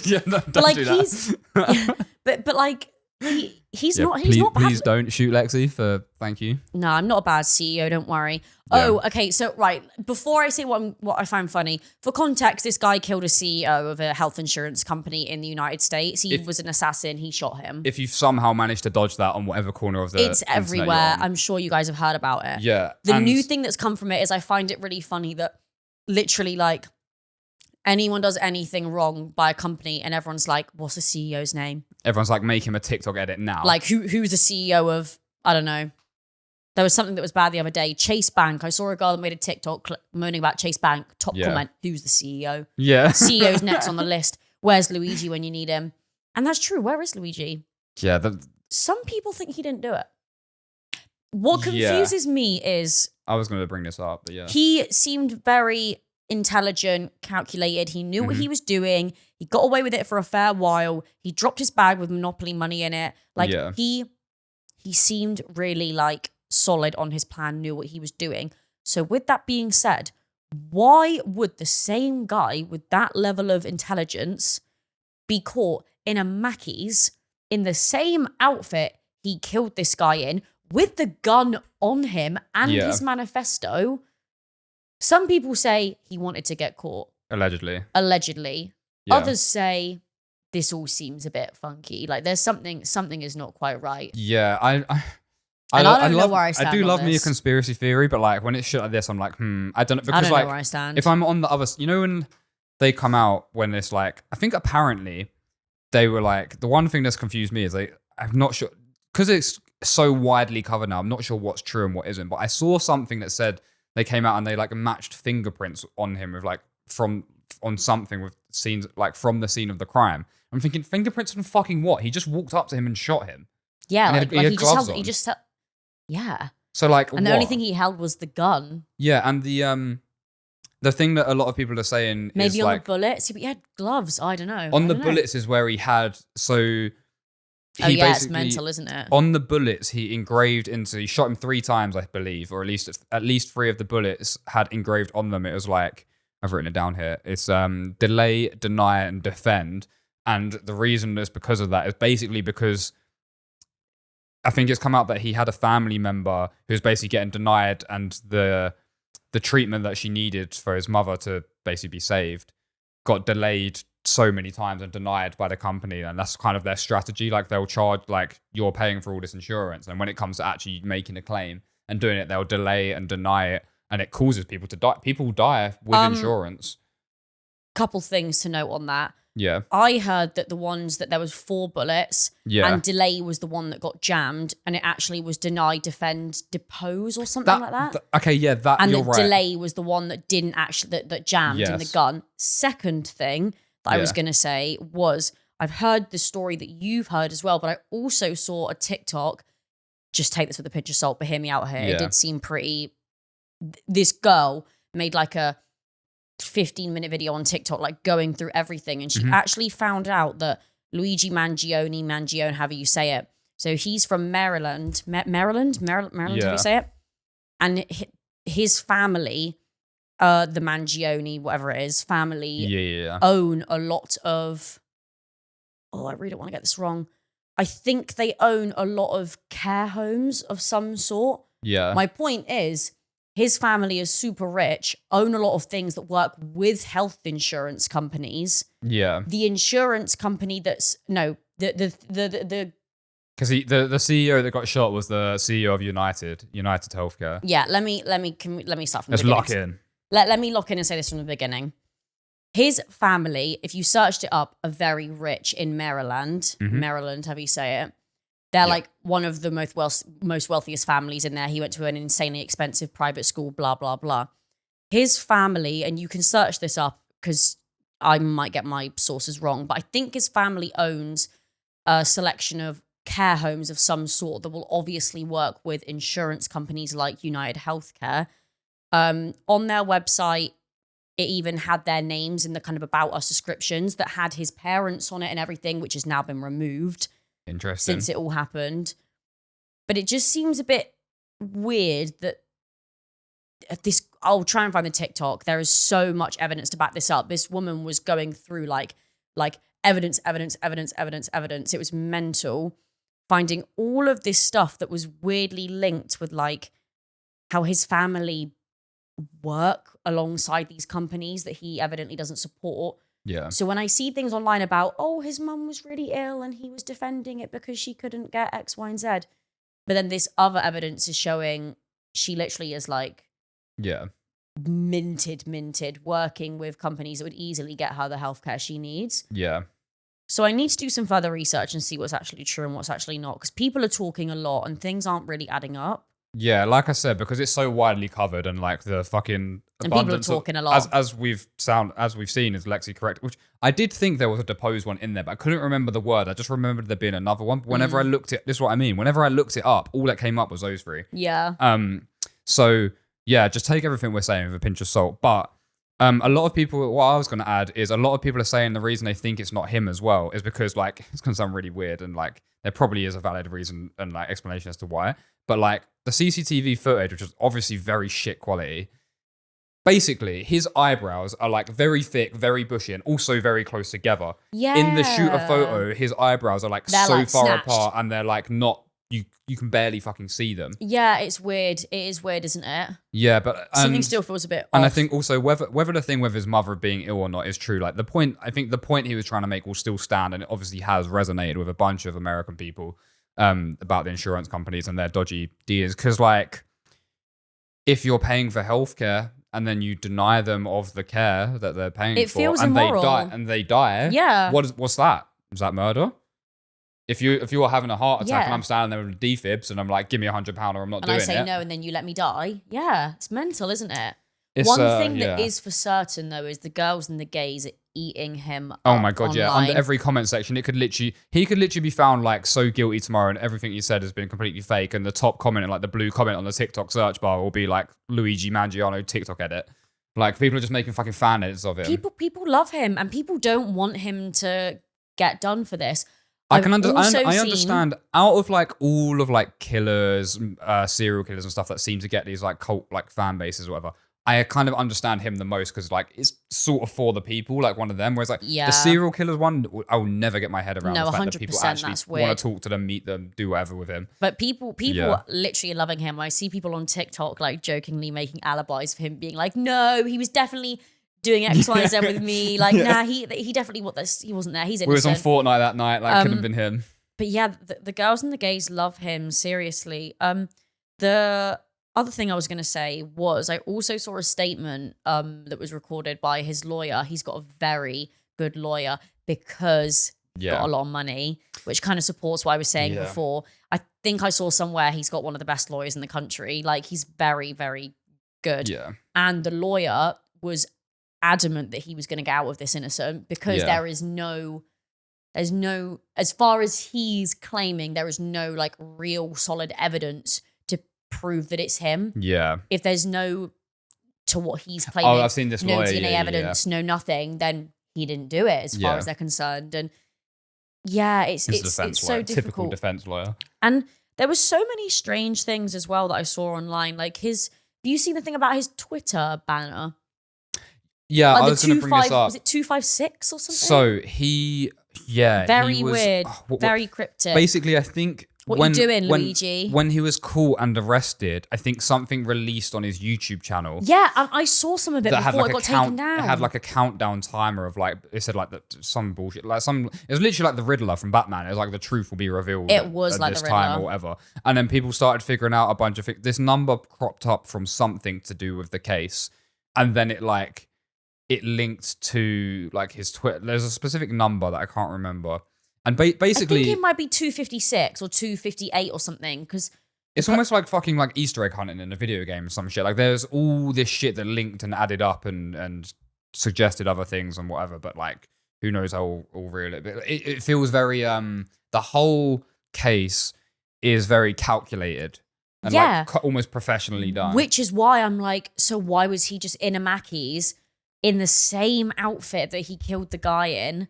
Yeah, no, don't But like do that. but like he's Yeah, not please, bad. please don't shoot Lexi for thank you. No, I'm not a bad CEO. Don't worry. Yeah. Oh, okay. So right before I say what I find funny, for context, this guy killed a CEO of a health insurance company in the United States. He was an assassin. He shot him. If you've somehow managed to dodge that on whatever corner of the It's internet you're everywhere. on. I'm sure you guys have heard about it. Yeah. The and new thing that's come from it is I find it really funny that literally like anyone does anything wrong by a company and everyone's like, what's the CEO's name? everyone's like, make him a TikTok edit now. Like who's the CEO of, I don't know. There was something that was bad the other day. Chase Bank. I saw a girl that made a TikTok moaning about Chase Bank. Top Yeah. comment, who's the CEO? yeah. CEO's next on the list. Where's Luigi when you need him? And that's true. Where is Luigi? Yeah. Some people think he didn't do it. What Yeah. confuses me is I was going to bring this up, but yeah. he seemed very intelligent, calculated. He knew what Mm-hmm. he was doing. He got away with it for a fair while. He dropped his bag with Monopoly money in it. Like Yeah. he seemed really like solid on his plan, knew what he was doing. So with that being said, why would the same guy with that level of intelligence be caught in a Mackey's in the same outfit he killed this guy in with the gun on him and Yeah. his manifesto? Some people say he wanted to get caught, Allegedly. allegedly. Yeah. Others say this all seems a bit funky. Like there's something is not quite right. Yeah. I don't know love, where I stand do on love me a this. conspiracy theory, but like when it's shit like this, I'm like, I don't know. I Because don't like, know where I stand. if I'm on the other, you know, when they come out when it's like, I think apparently they were like, the one thing that's confused me is I'm not sure, because it's so widely covered now, I'm not sure what's true and what isn't, but I saw something that said they came out and they like matched fingerprints on him with like on something with scenes like from the scene of the crime. I'm thinking, fingerprints from fucking what? He just walked up to him and shot him. Yeah, and like he just held, yeah. So like, And the only thing he held was the gun. Yeah, and the thing that a lot of people are saying maybe is on like, the bullets. He had gloves. I don't know. On the bullets is where he had it's mental, isn't it? On the bullets, he shot him 3 times, I believe, or at least 3 of the bullets had engraved on them. It was like, I've written it down here. It's delay, deny, and defend. And the reason is because of that is basically because I think it's come out that he had a family member who's basically getting denied, and the treatment that she needed for his mother to basically be saved got delayed so many times and denied by the company. And that's kind of their strategy. Like, they'll charge, like, you're paying for all this insurance, and when it comes to actually making a claim and doing it, they'll delay and deny it, and it causes people to die. People die with insurance. Couple things to note on that. Yeah. I heard that the ones that there was 4 bullets, yeah, and delay was the one that got jammed, and it actually was deny, defend, depose or something like that. Okay, yeah, that and you're the right. delay was the one that didn't actually that jammed in the gun. Second thing that I was going to say was, I've heard the story that you've heard as well, but I also saw a TikTok. Just take this with a pinch of salt, but hear me out here. Yeah. It did seem pretty. This girl made like a 15-minute video on TikTok, like going through everything, and she actually found out that Luigi Mangione, however you say it. So he's from Maryland, Maryland, how you say it? And his family, the Mangione, whatever it is, family own a lot of. Oh, I really don't want to get this wrong. I think they own a lot of care homes of some sort. Yeah. My point is, his family is super rich, own a lot of things that work with health insurance companies. Yeah. The insurance company the because the CEO that got shot was the CEO of United Healthcare. Yeah, let me start from the beginning. Let's lock in. Let me lock in and say this from the beginning. His family, if you searched it up, are very rich in Maryland. Maryland, however you say it. They're like one of the most wealthiest families in there. He went to an insanely expensive private school, blah, blah, blah. His family, and you can search this up because I might get my sources wrong, but I think his family owns a selection of care homes of some sort that will obviously work with insurance companies like United Healthcare. On their website, it even had their names in the kind of About Us descriptions that had his parents on it and everything, which has now been removed. Interesting. Since it all happened. But it just seems a bit weird that this, I'll try and find the TikTok. There is so much evidence to back this up. This woman was going through like evidence. It was mental. Finding all of this stuff that was weirdly linked with like how his family work alongside these companies that he evidently doesn't support. Yeah. So when I see things online about, oh, his mum was really ill and he was defending it because she couldn't get X, Y, and Z. But then this other evidence is showing she literally is like minted, working with companies that would easily get her the healthcare she needs. Yeah. So I need to do some further research and see what's actually true and what's actually not, because people are talking a lot and things aren't really adding up. Yeah, like I said, because it's so widely covered and like the fucking and people are talking a lot. As we've seen, is Lexie correct? Which I did think there was a deposed one in there, but I couldn't remember the word. I just remembered there being another one. But whenever I looked it, this is what I mean. Whenever I looked it up, all that came up was those 3. Yeah. So yeah, just take everything we're saying with a pinch of salt. But a lot of people, what I was going to add is a lot of people are saying the reason they think it's not him as well is because like it's going to sound really weird and like there probably is a valid reason and like explanation as to why. But like the CCTV footage, which is obviously very shit quality, basically his eyebrows are like very thick, very bushy, and also very close together. Yeah. In the shooter photo, his eyebrows are they're so like far snatched apart, and they're like not. You can barely fucking see them. Yeah, it's weird. It is weird, isn't it? Yeah, but something still feels a bit off. And I think also whether the thing with his mother being ill or not is true. Like the point he was trying to make will still stand, and it obviously has resonated with a bunch of American people about the insurance companies and their dodgy deals. Because like, if you're paying for healthcare and then you deny them of the care that they're paying It for, feels and immoral. they die. Yeah. What's that? Is that murder? If you are having a heart attack and I'm standing there with defibs and I'm like, give me £100 or I'm not doing it. And I say no, and then you let me die. Yeah, it's mental, isn't it? It's, One thing that is for certain though is the girls and the gays are eating him up. Oh my god, yeah. Online. Under every comment section, he could literally be found like so guilty tomorrow, and everything he said has been completely fake. And the top comment, and like the blue comment on the TikTok search bar, will be like Luigi Mangiano TikTok edit. Like people are just making fucking fan edits of him. People love him, and people don't want him to get done for this. I understand out of like all of like killers, serial killers and stuff that seem to get these like cult like fan bases or whatever. I kind of understand him the most because like it's sort of for the people, like one of them. Whereas like the serial killers one, I will never get my head around the fact that people actually want to talk to them, meet them, do whatever with him. But people literally are loving him. I see people on TikTok like jokingly making alibis for him, being like, "No, he was definitely doing X, Y, Z with me." Like, nah, he definitely he wasn't there. He's innocent. We was on Fortnite that night. Like, couldn't have been him. But yeah, the girls and the gays love him seriously. The other thing I was going to say was I also saw a statement that was recorded by his lawyer. He's got a very good lawyer because he's got a lot of money, which kind of supports what I was saying before. I think I saw somewhere he's got one of the best lawyers in the country. Like, he's very, very good. Yeah. And the lawyer was adamant that he was going to get out of this innocent because there's no, as far as he's claiming, there is no like real solid evidence to prove that it's him. Yeah. If there's no, to what he's claiming, I've seen this no lawyer, DNA evidence, no nothing, then he didn't do it as far as they're concerned. And yeah, it's so difficult. Typical defense lawyer. And there was so many strange things as well that I saw online. Like have you seen the thing about his Twitter banner? Yeah, like I was going to bring this up. Was it 256 or something? So very weird, very cryptic. Basically, I think what you doing, Luigi? When he was caught and arrested, I think something released on his YouTube channel. Yeah, I saw some of it before it got taken down. It had like a countdown timer of like, it said like some bullshit, like it was literally like the Riddler from Batman. It was like the truth will be revealed. It was at like this the Riddler. time or whatever. And then people started figuring out a bunch of things. This number cropped up from something to do with the case, and then it linked to like his Twitter. There's a specific number that I can't remember. And basically, I think it might be 256 or 258 or something, because it's almost like fucking like Easter egg hunting in a video game or some shit. Like there's all this shit that linked and added up and suggested other things and whatever. But like, who knows how all real it feels very the whole case is very calculated and like almost professionally done. Which is why I'm like, so why was he just in a Mackey's in the same outfit that he killed the guy in,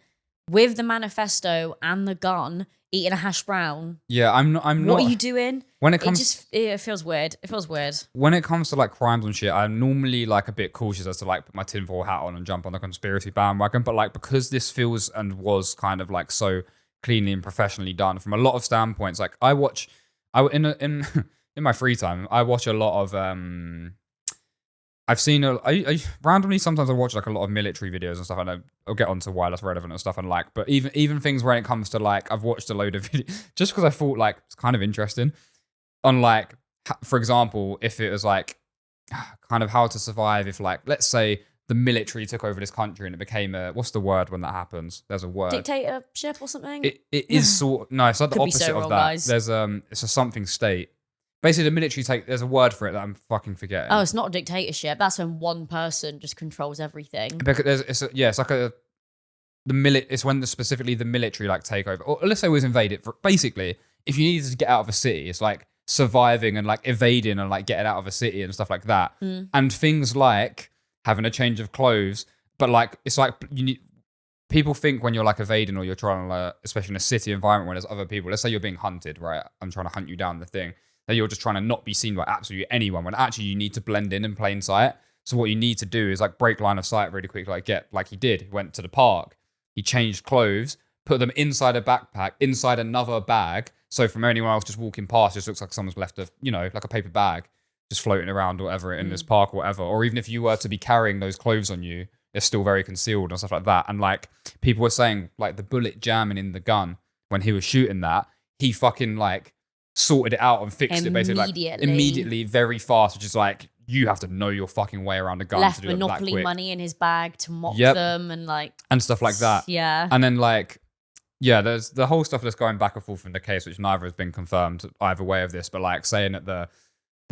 with the manifesto and the gun, eating a hash brown? Yeah, I'm not. What are you doing? When it comes, it feels weird. It feels weird. When it comes to like crimes and shit, I'm normally like a bit cautious as to like put my tinfoil hat on and jump on the conspiracy bandwagon. But like, because this feels and was kind of like so cleanly and professionally done from a lot of standpoints, like in my free time, I watch a lot of I've seen I randomly sometimes I watch like a lot of military videos and stuff, and I'll get onto why that's relevant and stuff, and like, but even things when it comes to like, I've watched a load of videos just because I thought like it's kind of interesting on like, for example, if it was like kind of how to survive if like, let's say the military took over this country and it became what's the word when that happens? There's a word. Dictatorship or something? It is sort no, it's like the opposite of that. Guys. There's it's a something state. Basically, the military there's a word for it that I'm fucking forgetting. Oh, it's not a dictatorship. That's when one person just controls everything. Because it's when specifically the military like take over. Or let's say it was invaded. Basically, if you needed to get out of a city, it's like surviving and like evading and like getting out of a city and stuff like that. And things like having a change of clothes, but like it's like people think when you're like evading or you're trying to, especially in a city environment when there's other people. Let's say you're being hunted, right? I'm trying to hunt you down the thing. That you're just trying to not be seen by absolutely anyone, when actually you need to blend in plain sight. So what you need to do is like break line of sight really quick, like he did. He went to the park, he changed clothes, put them inside a backpack, inside another bag. So from anyone else just walking past, it just looks like someone's left like a paper bag just floating around or whatever in this park or whatever. Or even if you were to be carrying those clothes on you, they're still very concealed and stuff like that. And like people were saying like the bullet jamming in the gun when he was shooting that, he fucking like sorted it out and fixed it basically like immediately very fast, which is like you have to know your fucking way around a gun Left to do it that Monopoly quick. money in his bag to mock Yep. them and like and stuff like that. Yeah. And then like, yeah, there's the whole stuff that's going back and forth in the case, which neither has been confirmed either way of this, but like saying that the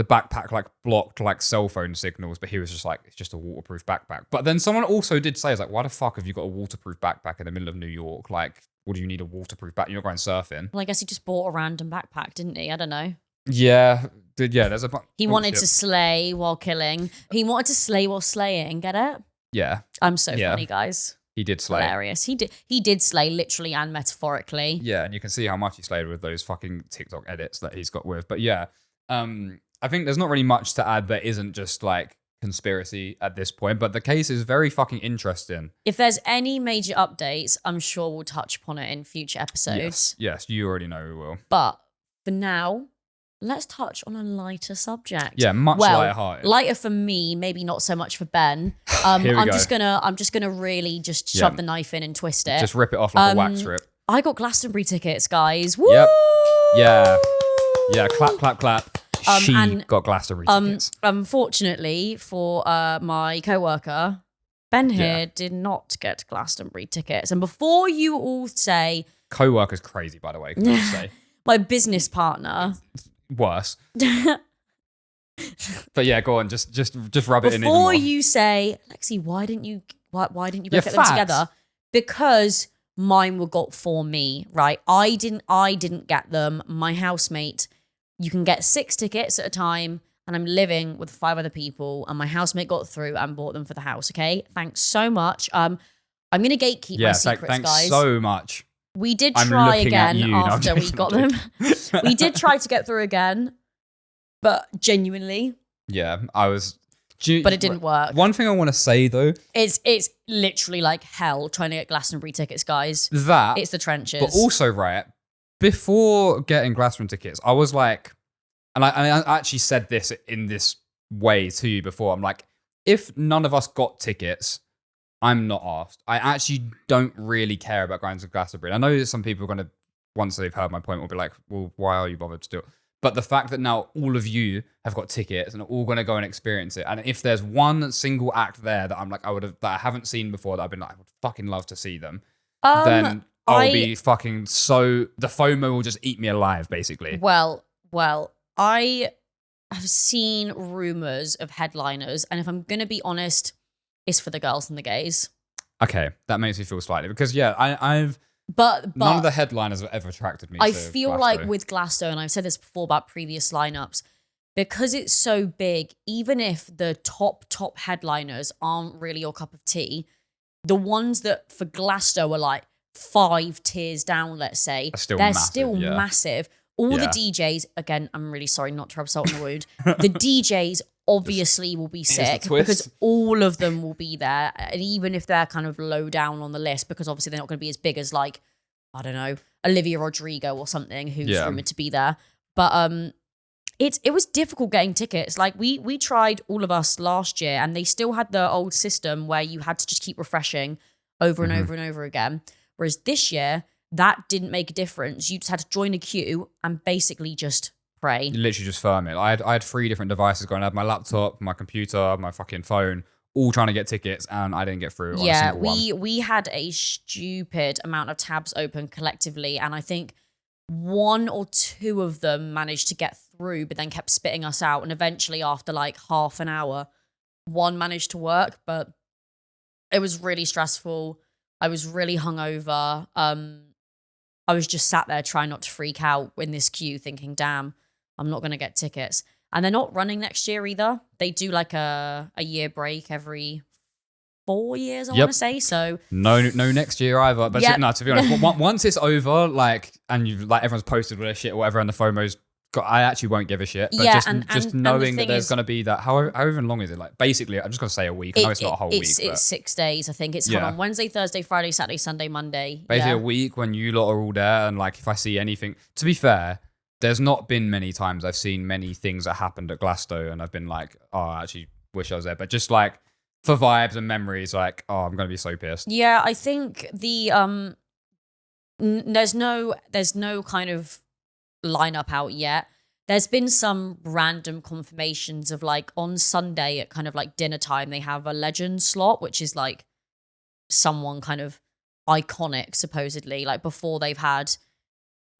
backpack like blocked like cell phone signals, but he was just like, it's just a waterproof backpack. But then someone also did say, it's like, why the fuck have you got a waterproof backpack in the middle of New York? Like, what do you need a waterproof backpack? You're not going surfing. Well, I guess he just bought a random backpack, didn't he? I don't know. Yeah, there's a He wanted to slay while killing. He wanted to slay while slaying. Get it? Yeah. I'm so funny, guys. He did slay. Hilarious. He did slay literally and metaphorically. Yeah, and you can see how much he slayed with those fucking TikTok edits that he's got with. But yeah, I think there's not really much to add that isn't just like conspiracy at this point. But the case is very fucking interesting. If there's any major updates, I'm sure we'll touch upon it in future episodes. Yes, you already know we will. But for now, let's touch on a lighter subject. Yeah, much lighter-hearted. Lighter for me, maybe not so much for Ben. Here we I'm go. just gonna really just shove the knife in and twist it. Just rip it off like a wax strip. I got Glastonbury tickets, guys. Woo! Yep. Yeah. Clap, clap, clap. She got Glastonbury tickets. Unfortunately for my co-worker, Ben here did not get Glastonbury tickets. And before you all say, co-worker's crazy, by the way. Can I just say? My business partner. Worse. But yeah, go on. Just rub it in. Before you say, Lexie, why didn't you both get them together? Because mine were got for me, right? I didn't get them. My housemate. You can get 6 tickets at a time, and I'm living with 5 other people, and my housemate got through and bought them for the house. Okay, thanks so much. I'm gonna gatekeep my secrets, thanks guys. so much. We did try again after we got them. them. We did try to get through again, but genuinely, yeah, but it didn't work. One thing I want to say though, it's literally like hell trying to get Glastonbury tickets, guys. It's the trenches. But also, right, before getting Glastonbury tickets, I was like, and I actually said this in this way to you before. I'm like, if none of us got tickets, I'm not asked. I actually don't really care about going to Glastonbury. I know that some people are going to, once they've heard my point, will be like, well, why are you bothered to do it? But the fact that now all of you have got tickets and are all going to go and experience it, and if there's one single act there that I'm like, that I haven't seen before, that I've been like, I would fucking love to see them, then I'll be fucking the FOMO will just eat me alive, basically. Well, I have seen rumors of headliners, and if I'm going to be honest, it's for the girls and the gays. Okay, that makes me feel slightly, because I've but none of the headliners have ever attracted me. I feel like with Glasto, and I've said this before about previous lineups, because it's so big, even if the top headliners aren't really your cup of tea, the ones that for Glasto are like 5 tiers down, let's say, they're still massive. All the DJs, again, I'm really sorry not to rub salt in the wound. The DJs obviously will be sick because all of them will be there. And even if they're kind of low down on the list, because obviously they're not going to be as big as like, I don't know, Olivia Rodrigo or something who's rumored to be there. But it was difficult getting tickets. Like we tried, all of us, last year, and they still had the old system where you had to just keep refreshing over and over and over again. Whereas this year, that didn't make a difference. You just had to join a queue and basically just pray. You literally just firm it. I had 3 different devices going. I had my laptop, my computer, my fucking phone, all trying to get tickets, and I didn't get through on a single one. We had a stupid amount of tabs open collectively, and I think 1 or 2 of them managed to get through, but then kept spitting us out. And eventually, after like half an hour, 1 managed to work, but it was really stressful. I was really hungover. I was just sat there trying not to freak out in this queue thinking, damn, I'm not going to get tickets. And they're not running next year either. They do like a year break every 4 years, I want to say. So no next year either. But no, to be honest, once it's over, like, and you've like everyone's posted with their shit or whatever, and the FOMO's got, I actually won't give a shit. But just knowing that there's going to be that, however long is it? Like, basically, I'm just going to say a week. I know it's not a whole week. It's 6 days, I think. It's hold on, Wednesday, Thursday, Friday, Saturday, Sunday, Monday. Basically a week when you lot are all there, and like if I see anything, to be fair, there's not been many times I've seen many things that happened at Glasto, and I've been like, oh, I actually wish I was there. But just like for vibes and memories, like, oh, I'm going to be so pissed. Yeah, I think the there's no kind of lineup out yet. there's been some random confirmations of like on Sunday at kind of like dinner time, they have a legend slot, which is like someone kind of iconic, supposedly. Like before they've had,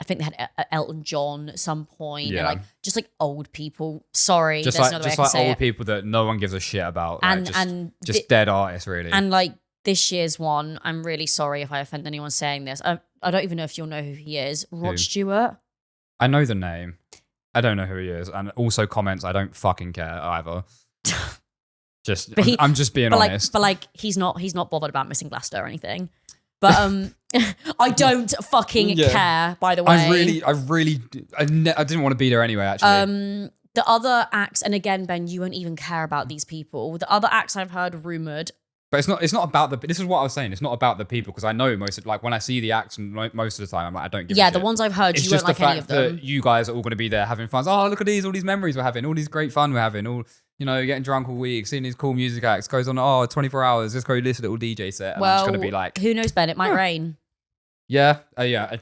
I think they had Elton John at some point. Yeah. And like just like old people. Sorry, Just there's like another way I can say old it. people that no one gives a shit about. And like, just dead artists, really. And like this year's one, I'm really sorry if I offend anyone saying this. I don't even know if you'll know who he is. Rod Stewart. I know the name. I don't know who he is. And also comments, I don't fucking care either. I'm just being honest. But like he's not bothered about missing Glasgow or anything. But I don't fucking care, by the way. I didn't want to be there anyway, actually. The other acts, and again, Ben, you won't even care about these people. The other acts I've heard rumored. But it's not about this is what I was saying. It's not about the people, because I know most of, like, when I see the acts most of the time, I'm like, I don't give a shit. The ones I've heard, you won't like any of them. It's just the fact that you guys are all going to be there having fun. Oh, look at all these memories we're having, all these great fun we're having, all, you know, getting drunk all week, seeing these cool music acts, goes on, 24 hours, let's go this little DJ set. And I'm just going to be like, who knows, Ben? It might rain. Yeah. I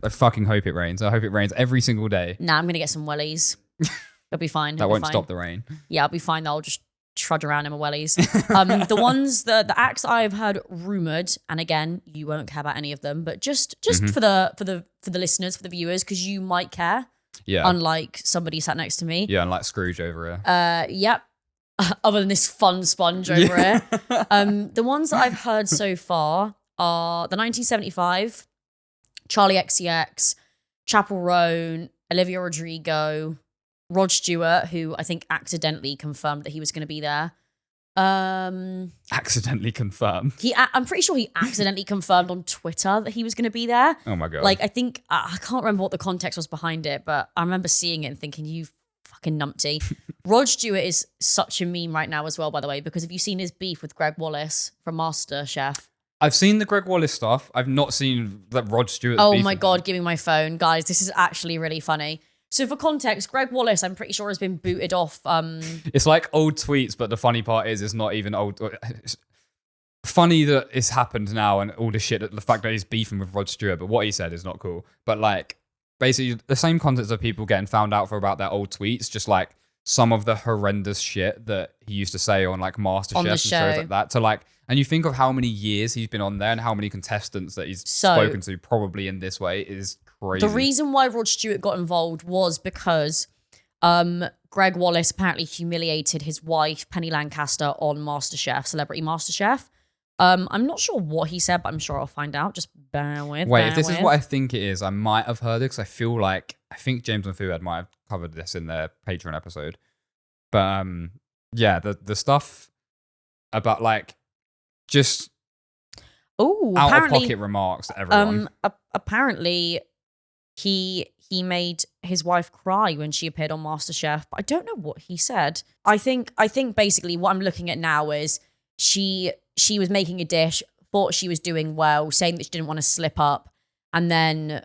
fucking hope it rains. I hope it rains every single day. Nah, I'm going to get some wellies. It'll be fine. That won't stop the rain. Yeah, I'll be fine. I'll just trudge around in my wellies. The acts I've heard rumored, and again, you won't care about any of them, but just for the listeners, for the viewers, because you might care. Yeah. Unlike somebody sat next to me. Yeah, unlike Scrooge over here. Yep. Other than this fun sponge over here. The ones that I've heard so far are the 1975, Charlie XCX, Chapel Roan, Olivia Rodrigo, Rod Stewart, who I think accidentally confirmed that he was going to be there. Accidentally confirmed? I'm pretty sure he accidentally confirmed on Twitter that he was going to be there. Oh my God. Like, I think, I can't remember what the context was behind it, but I remember seeing it and thinking, you fucking numpty. Rod Stewart is such a meme right now as well, by the way, because have you seen his beef with Greg Wallace from MasterChef? I've seen the Greg Wallace stuff. I've not seen that Rod Stewart. Oh my God, give me my phone. Guys, this is actually really funny. So for context, Greg Wallace, I'm pretty sure, has been booted off. It's like old tweets, but the funny part is it's not even old. It's funny that it's happened now and all the shit, the fact that he's beefing with Rod Stewart, but what he said is not cool. But like, basically the same context of people getting found out for about their old tweets, just like some of the horrendous shit that he used to say on like MasterChef and shows like that. To like, and you think of how many years he's been on there and how many contestants that he's spoken to probably in this way is crazy. The reason why Rod Stewart got involved was because Greg Wallace apparently humiliated his wife, Penny Lancaster, on MasterChef, Celebrity MasterChef. I'm not sure what he said, but I'm sure I'll find out. Just bear with. Wait, if this is what I think it is, I might have heard it, because I think James and Fuad might have covered this in their Patreon episode. But yeah, the stuff about like just out of pocket remarks to everyone. Apparently he made his wife cry when she appeared on MasterChef, but I don't know what he said. I think basically what I'm looking at now is she was making a dish, thought she was doing well, saying that she didn't want to slip up, and then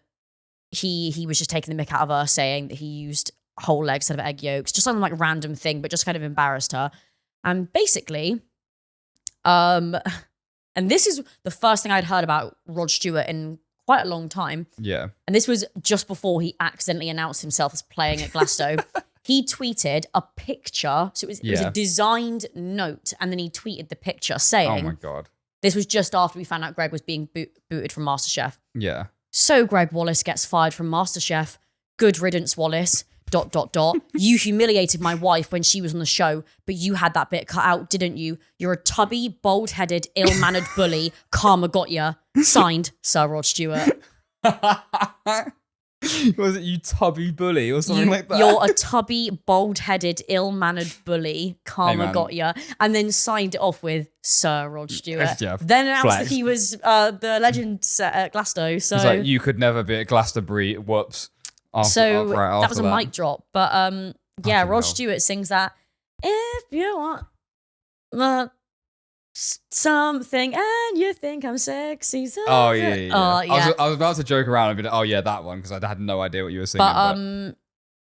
he was just taking the mick out of her, saying that he used whole eggs instead of egg yolks, just some like random thing, but just kind of embarrassed her. And basically, and this is the first thing I'd heard about Rod Stewart in quite a long time. Yeah. And this was just before he accidentally announced himself as playing at Glasgow. He tweeted a picture. So it was a designed note. And then he tweeted the picture saying, oh my God. This was just after we found out Greg was being booted from MasterChef. Yeah. So Greg Wallace gets fired from MasterChef. Good riddance, Wallace. ... You humiliated my wife when she was on the show, but you had that bit cut out, didn't you? You're a tubby, bald-headed, ill-mannered bully. Karma got ya. Signed, Sir Rod Stewart. Was it you tubby bully or something like that? You're a tubby, bald-headed, ill-mannered bully. Karma got ya. And then signed it off with Sir Rod Stewart. Yeah, then announced that he was the legend at Glasgow. So it's like, you could never be at Glastonbury. Whoops. That was a mic drop. But yeah, Rod Stewart sings that, if you want something and you think I'm sexy. Oh, yeah. I was about to joke around and be like, oh, yeah, that one, because I had no idea what you were singing. But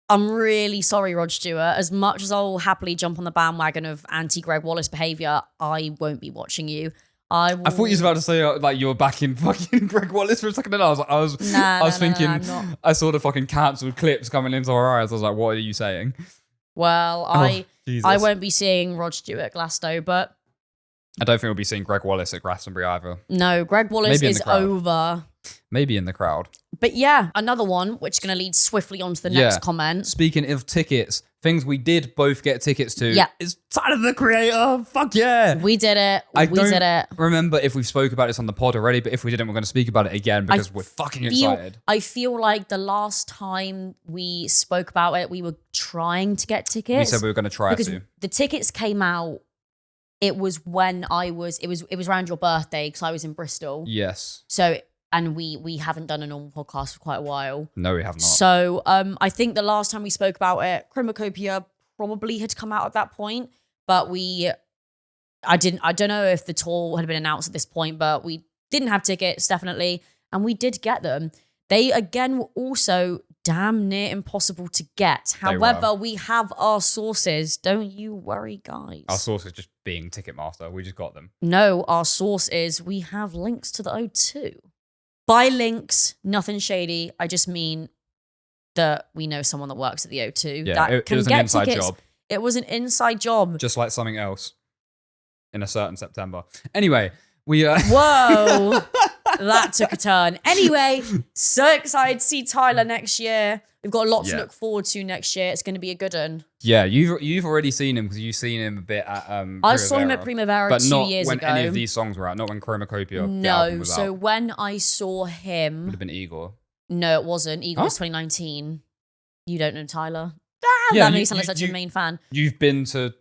I'm really sorry, Rod Stewart. As much as I'll happily jump on the bandwagon of anti-Greg Wallace behaviour, I won't be watching you. I thought you was about to say like you were back in fucking Greg Wallace for a second, and I was thinking I'm not. I saw the fucking cancelled clips coming into our eyes. I was like, what are you saying? Well, Jesus. I won't be seeing Rod Stewart at Glasgow, but I don't think we'll be seeing Greg Wallace at Glastonbury either. no, Greg Wallace is over. Maybe in the crowd. But yeah, another one, which is going to lead swiftly on to the next comment. Speaking of tickets, things we did both get tickets to. Yeah. Is Tyler the Creator. Fuck yeah. We did it. I did it. don't remember if we spoke about this on the pod already, but if we didn't, we're going to speak about it again because we're fucking excited. I feel like the last time we spoke about it, we were trying to get tickets. We said we were going to try because to. The tickets came out. It was when it was around your birthday because I was in Bristol. Yes. So, and we haven't done a normal podcast for quite a while. No, we have not. So, I think the last time we spoke about it, Chromakopia probably had come out at that point, but I don't know if the tour had been announced at this point, but we didn't have tickets, definitely, and we did get them. They, again, were also damn near impossible to get. However, we have our sources. Don't you worry, guys. Our source is just being Ticketmaster. We just got them. No, our source is we have links to the O2. By links, nothing shady. I just mean that we know someone that works at the O2. Yeah, that it was an inside job. It was an inside job. Just like something else in a certain September. Anyway, we... Whoa, that took a turn. Anyway, so excited to see Tyler next year. We've got a lot to look forward to next year. It's going to be a good one. Yeah, you've already seen him because you've seen him a bit at I saw him at Primavera but 2 not years when ago. any of these songs were out, not when Chromakopia No, was so out. when I saw him... Would have been Igor. No, it wasn't. Igor was 2019. You don't know Tyler. Yeah, That makes me sound like such a main fan. You've been to...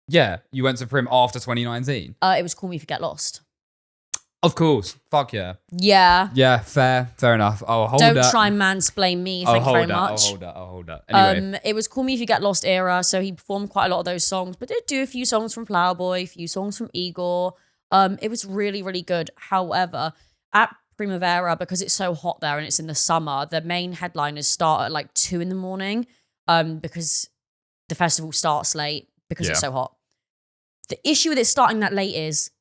Yeah, you went to Prim after 2019. It was Call Me If You Get Lost. Of course. Fuck yeah. Yeah. Yeah, fair enough. I'll hold that. Don't try and mansplain me. Thank you very much. I'll hold that. Anyway. It was Call Me If You Get Lost era, so he performed quite a lot of those songs, but did do a few songs from Flower Boy, a few songs from Igor. It was really, really good. However, at Primavera, because it's so hot there and it's in the summer, the main headliners start at like 2 a.m, because the festival starts late because it's so hot. The issue with it starting that late is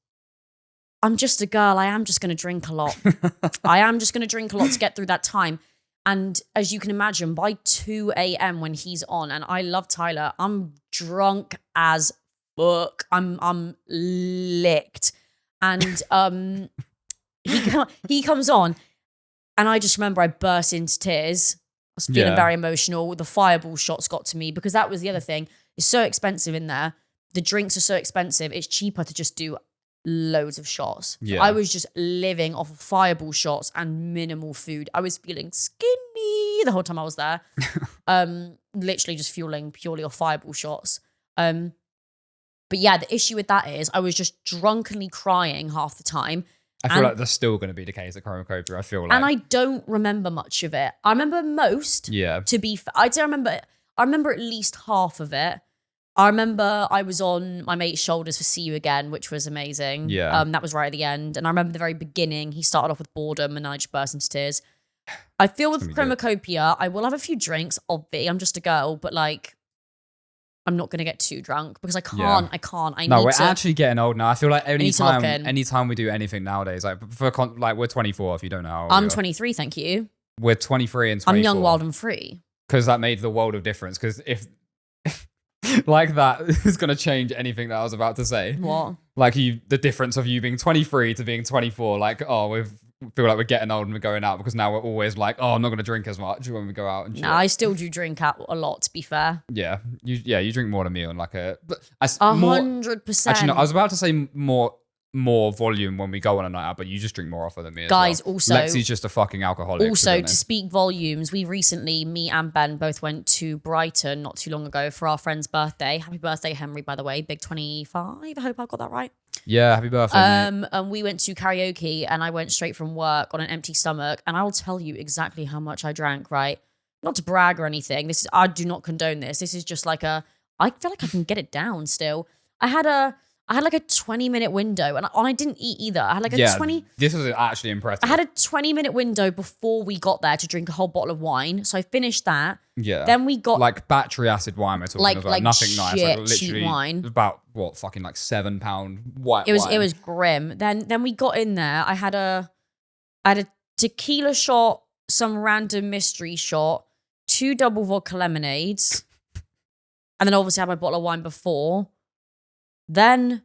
I'm just a girl. I am just going to drink a lot. I am just going to drink a lot to get through that time. And as you can imagine, by 2 a.m. when he's on, and I love Tyler, I'm drunk as fuck. I'm licked. And he comes on, and I just remember I burst into tears. I was feeling very emotional. The fireball shots got to me because that was the other thing. It's so expensive in there. The drinks are so expensive. It's cheaper to just do loads of shots. Yeah. I was just living off of fireball shots and minimal food. I was feeling skinny the whole time I was there. Literally just fueling purely off fireball shots. But yeah, the issue with that is I was just drunkenly crying half the time. I feel like that's still going to be the case at Chromakopia. I feel like. And I don't remember much of it. I remember most. Yeah. To be fair, I remember at least half of it. I remember I was on my mate's shoulders for See You Again, which was amazing. Yeah. That was right at the end. And I remember the very beginning, he started off with Boredom and I just burst into tears. I feel with Chromakopia, I will have a few drinks, obviously. I'm just a girl, but like, I'm not going to get too drunk because I can't. We're actually getting old now. I feel like anytime we do anything nowadays, like we're 24 if you don't know how old I'm 23, thank you. We're 23 and 24. I'm young, wild and free. Because that made the world of difference. Because if like that is going to change anything that I was about to say. What? Like the difference of you being 23 to being 24. Like, we feel like we're getting old and we're going out because now we're always like, I'm not going to drink as much when we go out and shit. No, I still do drink out a lot, to be fair. Yeah. You drink more than me on like a... 100%. Actually, no, I was about to say more volume when we go on a night out, but you just drink more often than me Guys, as well. also... Lexi's just a fucking alcoholic. Also, to speak volumes, we recently, me and Ben both went to Brighton not too long ago for our friend's birthday. Happy birthday, Henry, by the way. Big 25. I hope I got that right. Yeah, happy birthday, mate. And we went to karaoke and I went straight from work on an empty stomach. And I will tell you exactly how much I drank, right? Not to brag or anything. I do not condone this. This is just like I feel like I can get it down still. I I had like a 20-minute window and I didn't eat either. I had like a 20. This was actually impressive. I had a 20-minute window before we got there to drink a whole bottle of wine. So I finished that. Yeah. Then we got like battery acid wine. We're talking like nothing nice. Like shit, cheap literally wine. about what fucking like £7 white. It wine. was grim. Then we got in there. I had a tequila shot, some random mystery shot, 2 double vodka lemonades, and then obviously I had my bottle of wine before. Then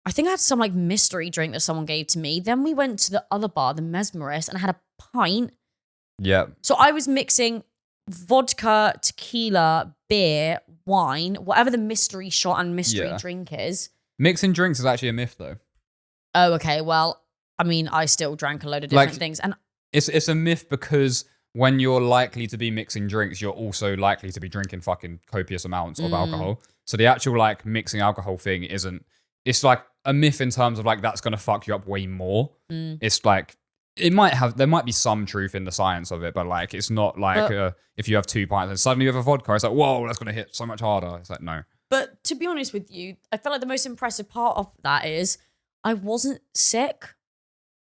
I think I had some like mystery drink that someone gave to me. Then we went to the other bar, the Mesmerist, and I had a pint. Yeah. So I was mixing vodka, tequila, beer, wine, whatever the mystery shot and mystery drink is. Mixing drinks is actually a myth though. Oh, okay. Well, I mean, I still drank a load of different things. And it's a myth because when you're likely to be mixing drinks, you're also likely to be drinking fucking copious amounts of alcohol. So the actual like mixing alcohol thing isn't, it's like a myth in terms of like that's going to fuck you up way more. It's like, there might be some truth in the science of it, but like it's not like if you have 2 pints and suddenly you have a vodka, it's like, whoa, that's going to hit so much harder. It's like, no. But to be honest with you, I feel like the most impressive part of that is I wasn't sick.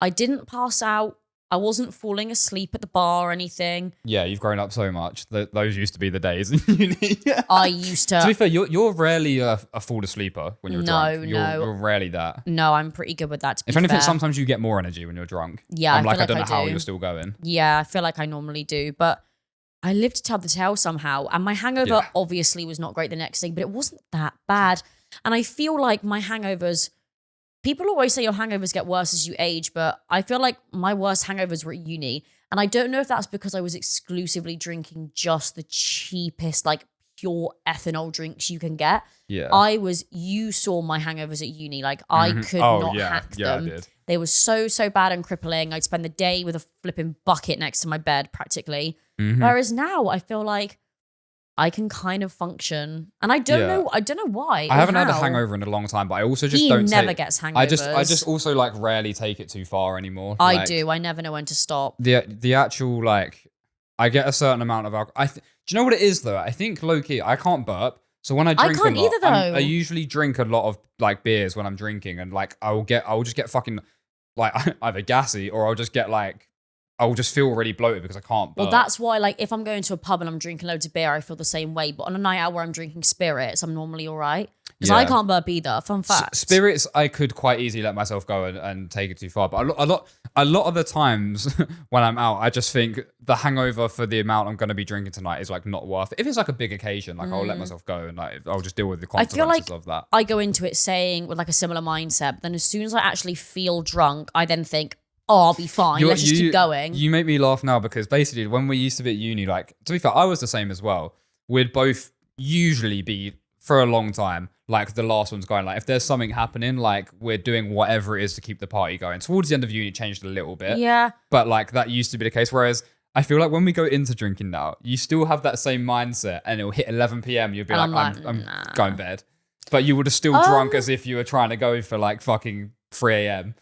I didn't pass out. I wasn't falling asleep at the bar or anything. Yeah, you've grown up so much. Those used to be the days in uni. I used to. To be fair, you're rarely a fall asleeper when you're drunk. No. You're rarely that. No, I'm pretty good with that, to be If anything, fair. sometimes you get more energy when you're drunk. Yeah, I'm I like, feel I don't know like I how do. you're still going. Yeah, I feel like I normally do. But I lived to tell the tale somehow. And my hangover obviously was not great the next day, but it wasn't that bad. And I feel like my hangovers... People always say your hangovers get worse as you age, but I feel like my worst hangovers were at uni. And I don't know if that's because I was exclusively drinking just the cheapest, like pure ethanol drinks you can get. Yeah. You saw my hangovers at uni. Like I could not hack them. Yeah, I did. They were so bad and crippling. I'd spend the day with a flipping bucket next to my bed practically. Whereas now I feel like I can kind of function, and I don't know why. I haven't had a hangover in a long time, but I also just don't. Never gets hangovers. I just also like rarely take it too far anymore. I do. I never know when to stop. The actual like, I get a certain amount of alcohol. Do you know what it is though? I think low key, I can't burp. So when I drink can't a lot, either, though. I usually drink a lot of like beers when I'm drinking, and like I'll just get fucking like either gassy or I'll just feel really bloated because I can't burp. Well, that's why, like, if I'm going to a pub and I'm drinking loads of beer, I feel the same way. But on a night out where I'm drinking spirits, I'm normally all right. Because I can't burp either. Fun fact. Spirits, I could quite easily let myself go and take it too far. But a lot of the times when I'm out, I just think the hangover for the amount I'm going to be drinking tonight is like not worth it. If it's like a big occasion, like I'll let myself go and like I'll just deal with the consequences of that. I go into it saying with like a similar mindset. But then as soon as I actually feel drunk, I then think, oh, I'll be fine. Let's just keep going. You make me laugh now because basically when we used to be at uni, like, to be fair, I was the same as well. We'd both usually be, for a long time, like the last one's going. Like if there's something happening, like we're doing whatever it is to keep the party going. Towards the end of uni, it changed a little bit. Yeah. But like that used to be the case. Whereas I feel like when we go into drinking now, you still have that same mindset and it'll hit 11 p.m. You'll be like, I'm going to bed. But you would have still drunk as if you were trying to go for like fucking 3 a.m.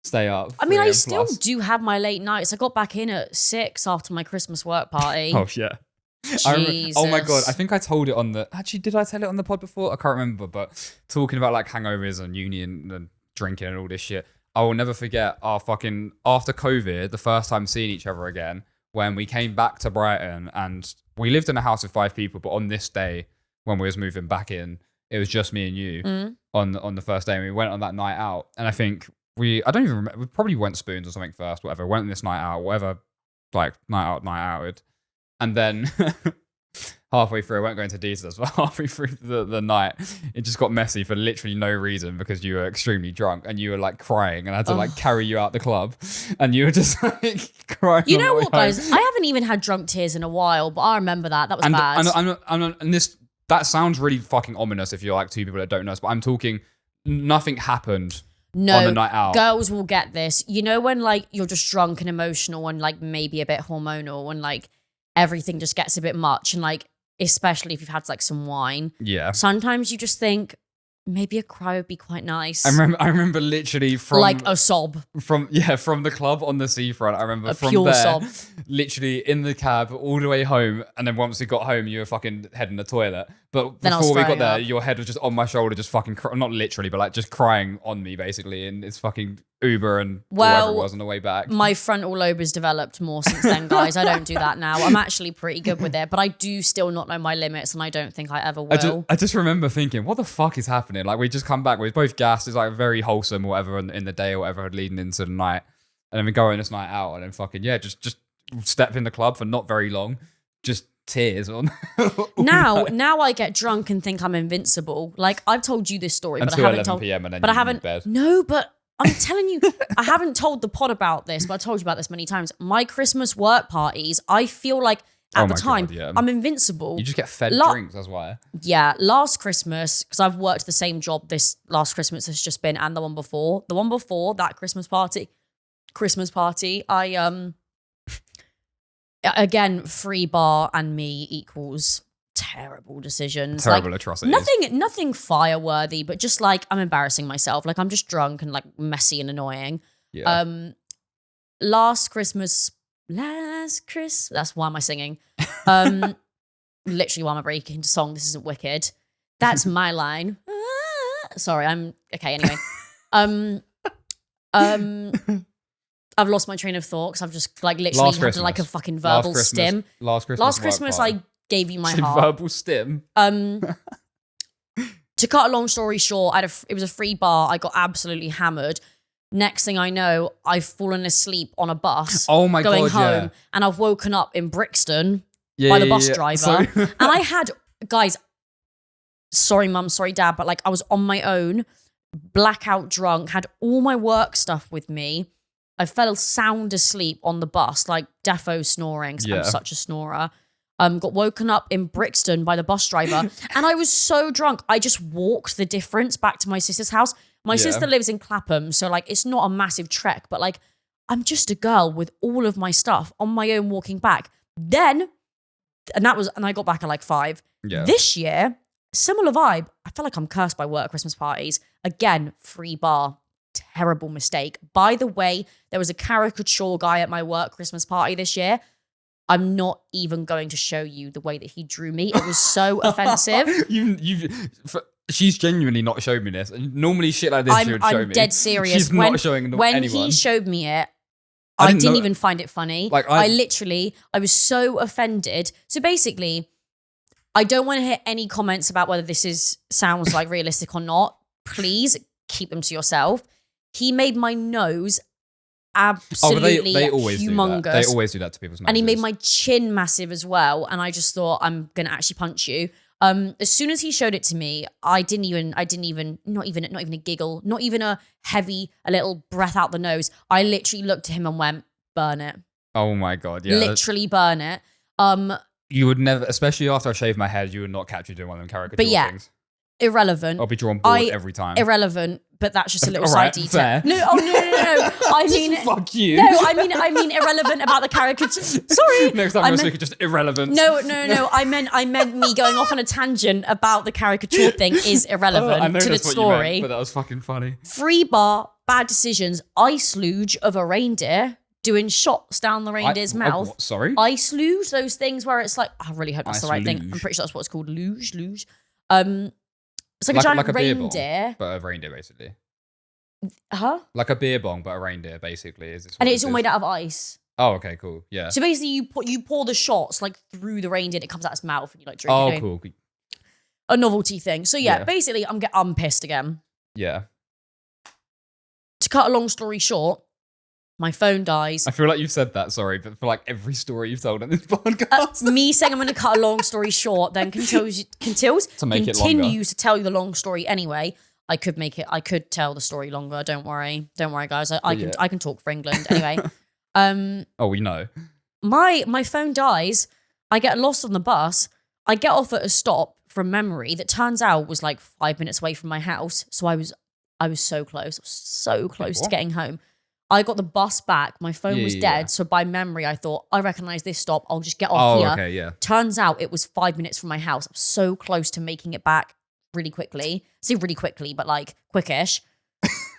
Stay up. I mean, I still do have my late nights. I got back in at 6 after my Christmas work party. Oh, yeah. Oh my God. I think I told it on the... Actually, did I tell it on the pod before? I can't remember. But talking about like hangovers and uni and drinking and all this shit, I will never forget our fucking... After COVID, the first time seeing each other again, when we came back to Brighton and we lived in a house with 5 people, but on this day, when we was moving back in, it was just me and you on the first day. And we went on that night out. And I think... I don't even remember. We probably went spoons or something first, whatever. Went on this night out, whatever, like night out. And then halfway through, I won't go into details, but halfway through the night, it just got messy for literally no reason because you were extremely drunk and you were like crying and I had to like carry you out the club and you were just like crying. You know what, guys? I haven't even had drunk tears in a while, but I remember that. That was bad. And that sounds really fucking ominous if you're like 2 people that don't know us, but I'm talking nothing happened. No, on the night out. Girls will get this. You know when like you're just drunk and emotional and like maybe a bit hormonal and like everything just gets a bit much and like especially if you've had like some wine. Yeah. Sometimes you just think, maybe a cry would be quite nice. I remember literally from like a sob. From the club on the seafront. I remember from pure there, sob. literally in the cab all the way home, and then once we got home, you were fucking head in the toilet. But Then I was before we got throwing there, up. your head was just on my shoulder, just fucking not literally, but like just crying on me basically. And it's fucking Uber and whatever it was on the way back. My frontal lobe has developed more since then, guys. I don't do that now. I'm actually pretty good with it, but I do still not know my limits, and I don't think I ever will. I just remember thinking, what the fuck is happening? Like we just come back, we're both gassed. It's like very wholesome or whatever in the day or whatever leading into the night. And then we go on this night out and then fucking, just step in the club for not very long. Just tears on. Now I get drunk and think I'm invincible. Like I've told you this story, Until but I haven't 11 told. PM and then but I you haven't. in bed. No, but I'm telling you, I haven't told the pod about this, but I told you about this many times. My Christmas work parties, I feel like at the time I'm invincible. You just get fed drinks, that's why. Yeah, last Christmas, because I've worked the same job this last Christmas has just been, and the one before that Christmas party, I again, free bar and me equals terrible decisions. Terrible like, atrocities. Nothing fire worthy, but just like I'm embarrassing myself. Like I'm just drunk and like messy and annoying. Yeah. Last Christmas, that's why am I singing? Literally why am I breaking into song? This isn't Wicked. That's my line. Sorry, okay, anyway. I've lost my train of thought because I've just like literally had like a fucking verbal stim. Last Christmas I gave you my heart. Verbal stim. To cut a long story short, it was a free bar. I got absolutely hammered. Next thing I know, I've fallen asleep on a bus. Oh my going God, home, yeah. and I've woken up in Brixton by the bus driver. And I had, guys, sorry mum, sorry dad, but like I was on my own, blackout drunk, had all my work stuff with me. I fell sound asleep on the bus, like defo snoring, because I'm such a snorer. Got woken up in Brixton by the bus driver, and I was so drunk, I just walked the difference back to my sister's house. My sister lives in Clapham, so like it's not a massive trek, but like I'm just a girl with all of my stuff on my own walking back. Then, and I got back at like 5. Yeah. This year, similar vibe. I feel like I'm cursed by work Christmas parties. Again, free bar. Terrible mistake. By the way, there was a caricature guy at my work Christmas party this year. I'm not even going to show you the way that he drew me. It was so offensive. She's genuinely not showed me this. And normally shit like this she would show me. I'm dead serious. She's not showing anyone. When he showed me it, I didn't even find it funny. Like I was so offended. So basically, I don't want to hear any comments about whether this sounds like realistic or not. Please keep them to yourself. He made my nose absolutely they always humongous. Do that. They always do that to people's noses. And he made my chin massive as well. And I just thought, I'm going to actually punch you. As soon as he showed it to me, not even a giggle, not even a little breath out the nose. I literally looked at him and went, burn it. Oh my God. Yeah. Literally burn it. You would never, especially after I shaved my head, you would not catch you doing one of them caricature things. Irrelevant. I'll be drawn bored every time. Irrelevant, but that's just a little side detail. Fair. No. I mean, fuck you. No, I mean irrelevant about the caricature. Sorry. Next time I'm speaking, just irrelevant. No. I meant me going off on a tangent about the caricature thing is irrelevant to the story. Meant, but that was fucking funny. Free bar, bad decisions, ice luge of a reindeer. Doing shots down the reindeer's mouth. Sorry? Ice luge, those things where it's like, I really hope that's the right thing. I'm pretty sure that's what it's called. Luge. It's like a giant reindeer. Bong, but a reindeer, basically. Huh? Like a beer bong, but a reindeer, basically. And it's all made out of ice. Oh, okay, cool. Yeah. So basically, you pour the shots like through the reindeer, and it comes out its mouth, and you like drink. Oh, cool. A novelty thing. So yeah, basically, I'm pissed again. Yeah. To cut a long story short, my phone dies. I feel like you've said that, sorry, but for like every story you've told in this podcast. Me saying I'm going to cut a long story short then continues to tell you the long story anyway. I could tell the story longer. Don't worry, guys. I can talk for England anyway. Oh, we know. My phone dies. I get lost on the bus. I get off at a stop from memory that turns out was like 5 minutes away from my house. So I was so close. I was so close to getting home. I got the bus back. My phone was dead. Yeah. So by memory, I thought, I recognize this stop. I'll just get off here. Okay, yeah. Turns out it was 5 minutes from my house. I was so close to making it back. really quickly. I say really quickly, but like quickish.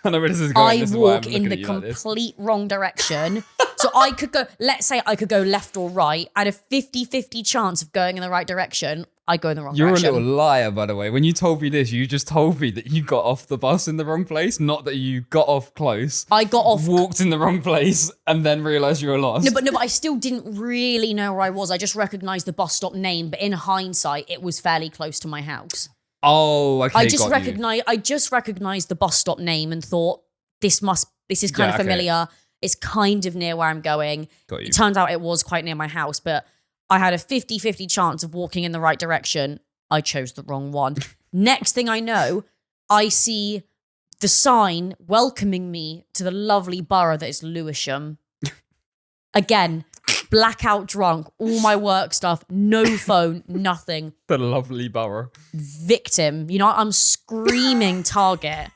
I know where this is going. I This is why I'm walk in looking the at you like this. complete wrong direction. So I could go, let's say I could go left or right. I had a 50-50 chance of going in the right direction. I go in the wrong direction. You're a little liar, by the way. When you told me this, you just told me that you got off the bus in the wrong place, not that you got off close. I got off. Walked in the wrong place, and then realised you were lost. No, but I still didn't really know where I was. I just recognised the bus stop name, but in hindsight, it was fairly close to my house. Oh, okay. I just recognised the bus stop name and thought, this is kind of familiar. It's kind of near where I'm going. Got you. It turns out it was quite near my house, but I had a 50-50 chance of walking in the right direction. I chose the wrong one. Next thing I know, I see the sign welcoming me to the lovely borough that is Lewisham. Again, blackout drunk, all my work stuff, no phone, nothing. The lovely borough. Victim. You know, I'm screaming target.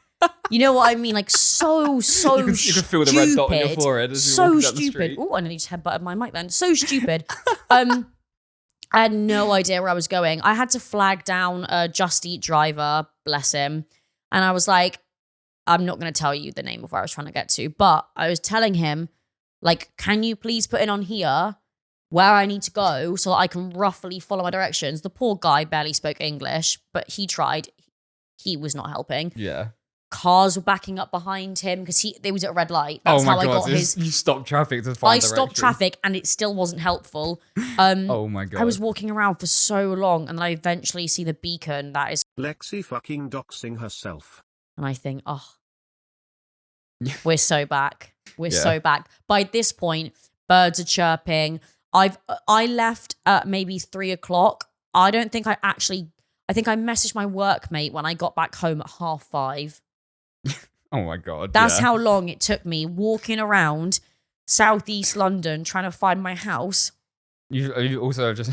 You know what I mean? Like so You can feel the red dot on your forehead as you walk down the street. Oh, I nearly just headbutted my mic then. So stupid. I had no idea where I was going. I had to flag down a Just Eat driver, bless him. And I was like, I'm not going to tell you the name of where I was trying to get to, but I was telling him, like, can you please put in on here where I need to go so that I can roughly follow my directions? The poor guy barely spoke English, but he tried. He was not helping. Yeah. Cars were backing up behind him because they was at a red light. That's how I got his. You stopped traffic to find directions. I stopped traffic and it still wasn't helpful. Oh my God. I was walking around for so long and then I eventually see the beacon that is. Lexie fucking doxing herself. And I think, oh, we're so back. We're so back. By this point, birds are chirping. I left at maybe 3 o'clock. I think I messaged my workmate when I got back home at 5:30. Oh my God. That's how long it took me walking around southeast London trying to find my house. You also just...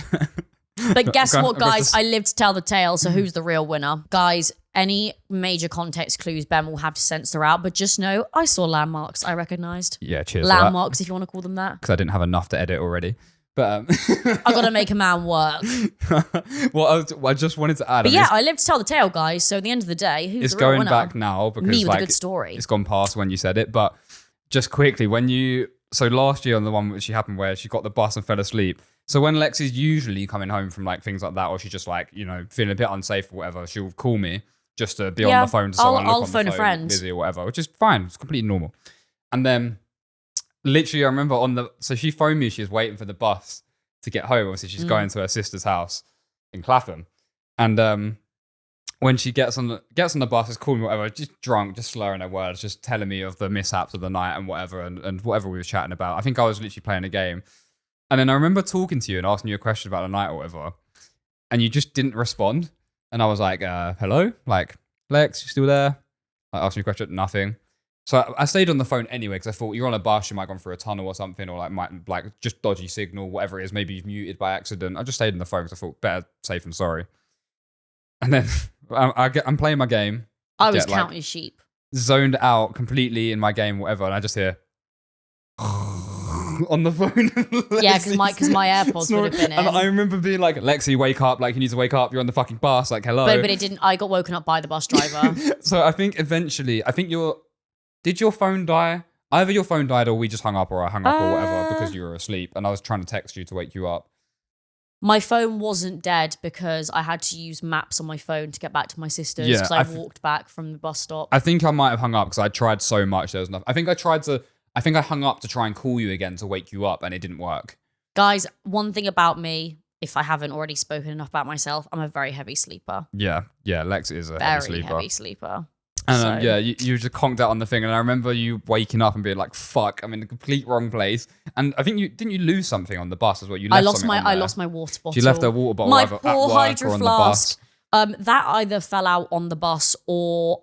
But guess what, guys? I lived to tell the tale, so who's the real winner? Guys, any major context clues Ben will have to censor out, but just know I saw landmarks I recognised. Yeah, cheers. Landmarks, if you want to call them that. Because I didn't have enough to edit already. But I got to make a man work. Well, I just wanted to add. But I lived to tell the tale, guys. So at the end of the day, who's the real winner? It's going back now because me with a good story. It's gone past when you said it. But just quickly, so last year on the one which happened where she got the bus and fell asleep. So when Lexi's usually coming home from like things like that, or she's just like, you know, feeling a bit unsafe or whatever, she'll call me just to be on the phone to someone, I'll look on phone the a phone, friend. busy or whatever, which is fine. It's completely normal. And then literally, I remember so she phoned me. She was waiting for the bus to get home. Obviously, she's going to her sister's house in Clapham. And when she gets on the bus, is calling me whatever, just drunk, just slurring her words, just telling me of the mishaps of the night and whatever, and whatever we were chatting about. I think I was literally playing a game. And then I remember talking to you and asking you a question about the night or whatever, and you just didn't respond. And I was like, hello? Like, Lex, you still there? I asked you a question, nothing. So I stayed on the phone anyway because I thought you're on a bus, you might have gone through a tunnel or something, or like just dodgy signal, whatever it is. Maybe you've muted by accident. I just stayed on the phone because I thought better safe than sorry. And then I'm playing my game. I was counting sheep. Zoned out completely in my game, whatever, and I just hear on the phone. Yeah, because my AirPods would have been in. And I remember being like, Lexie, wake up, like you need to wake up, you're on the fucking bus, like hello. But it didn't. I got woken up by the bus driver. So I think eventually, did your phone die? Either your phone died or we just hung up, or I hung up or whatever because you were asleep and I was trying to text you to wake you up. My phone wasn't dead because I had to use maps on my phone to get back to my sister's because I walked back from the bus stop. I think I might have hung up because I tried so much. There was nothing. I think I hung up to try and call you again to wake you up and it didn't work. Guys, one thing about me, if I haven't already spoken enough about myself, I'm a very heavy sleeper. Yeah, Lex is a very heavy sleeper. And you just conked out on the thing, and I remember you waking up and being like, "Fuck, I'm in the complete wrong place." And I think didn't you lose something on the bus as well? I lost my water bottle. She left her water bottle my either poor at work hydro or on flask. the bus. That either fell out on the bus or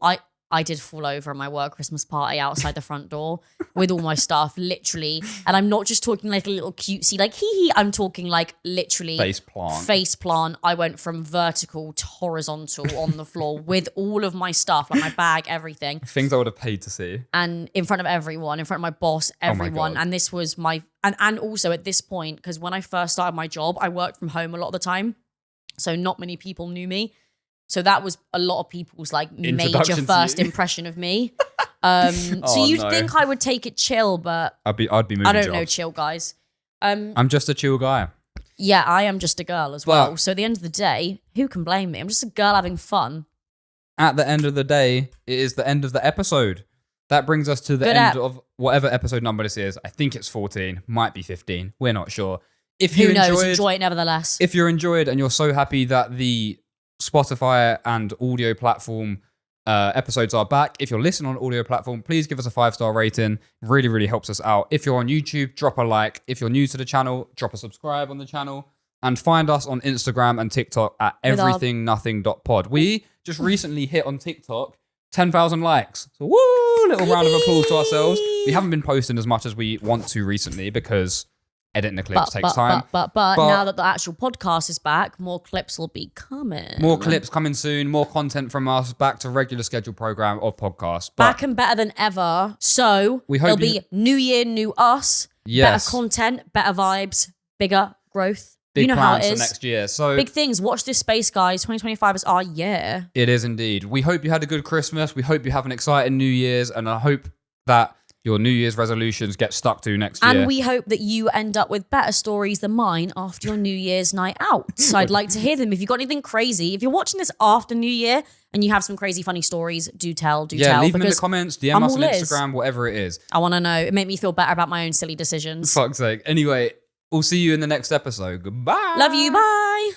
I did fall over at my work Christmas party outside the front door with all my stuff, literally. And I'm not just talking like a little cutesy, like hee. I'm talking like literally face plant. I went from vertical to horizontal on the floor with all of my stuff, like my bag, everything. Things I would have paid to see. And in front of everyone, in front of my boss, everyone. And this was and also at this point, because when I first started my job, I worked from home a lot of the time. So not many people knew me. So that was a lot of people's like major Introduction to first you. impression of me. So you'd think I would take it chill, but I'd be moving I don't know jobs. chill, guys. I'm just a chill guy. Yeah, I am just a girl as well. But- So at the end of the day, who can blame me? I'm just a girl having fun. At the end of the day, it is the end of the episode. That brings us to the Good end app. of whatever episode number this is. I think it's 14, might be 15. We're not sure. If Who you knows? enjoyed, Enjoy it nevertheless. if you're enjoyed and you're so happy that the Spotify and audio platform episodes are back, if you're listening on audio platform, please give us a 5-star rating. Really, really helps us out. If you're on YouTube, drop a like. If you're new to the channel, drop a subscribe on the channel. And find us on Instagram and TikTok at everythingnothing.pod. We just recently hit on TikTok 10,000 likes. So woo! Little round of applause to ourselves. We haven't been posting as much as we want to recently because editing the clips takes time. But now that the actual podcast is back, more clips will be coming. More clips coming soon, more content from us, back to regular scheduled program of podcasts. But Back and better than ever. So We hope it'll you- be new year, new us. Yes. Better content, better vibes, bigger growth. big you know how it plans for is. next year. So Big things. Watch this space, guys. 2025 is our year. it is indeed. We hope you had a good Christmas. We hope you have an exciting New Year's. And I hope that your New Year's resolutions get stuck to next year. And we hope that you end up with better stories than mine after your New Year's night out. So I'd like to hear them. If you've got anything crazy, if you're watching this after New Year and you have some crazy funny stories, do tell. leave them in the comments, DM I'm us on all ears. Instagram, whatever it is. I want to know. It made me feel better about my own silly decisions. Fuck's sake. Anyway, we'll see you in the next episode. Goodbye. Love you. Bye.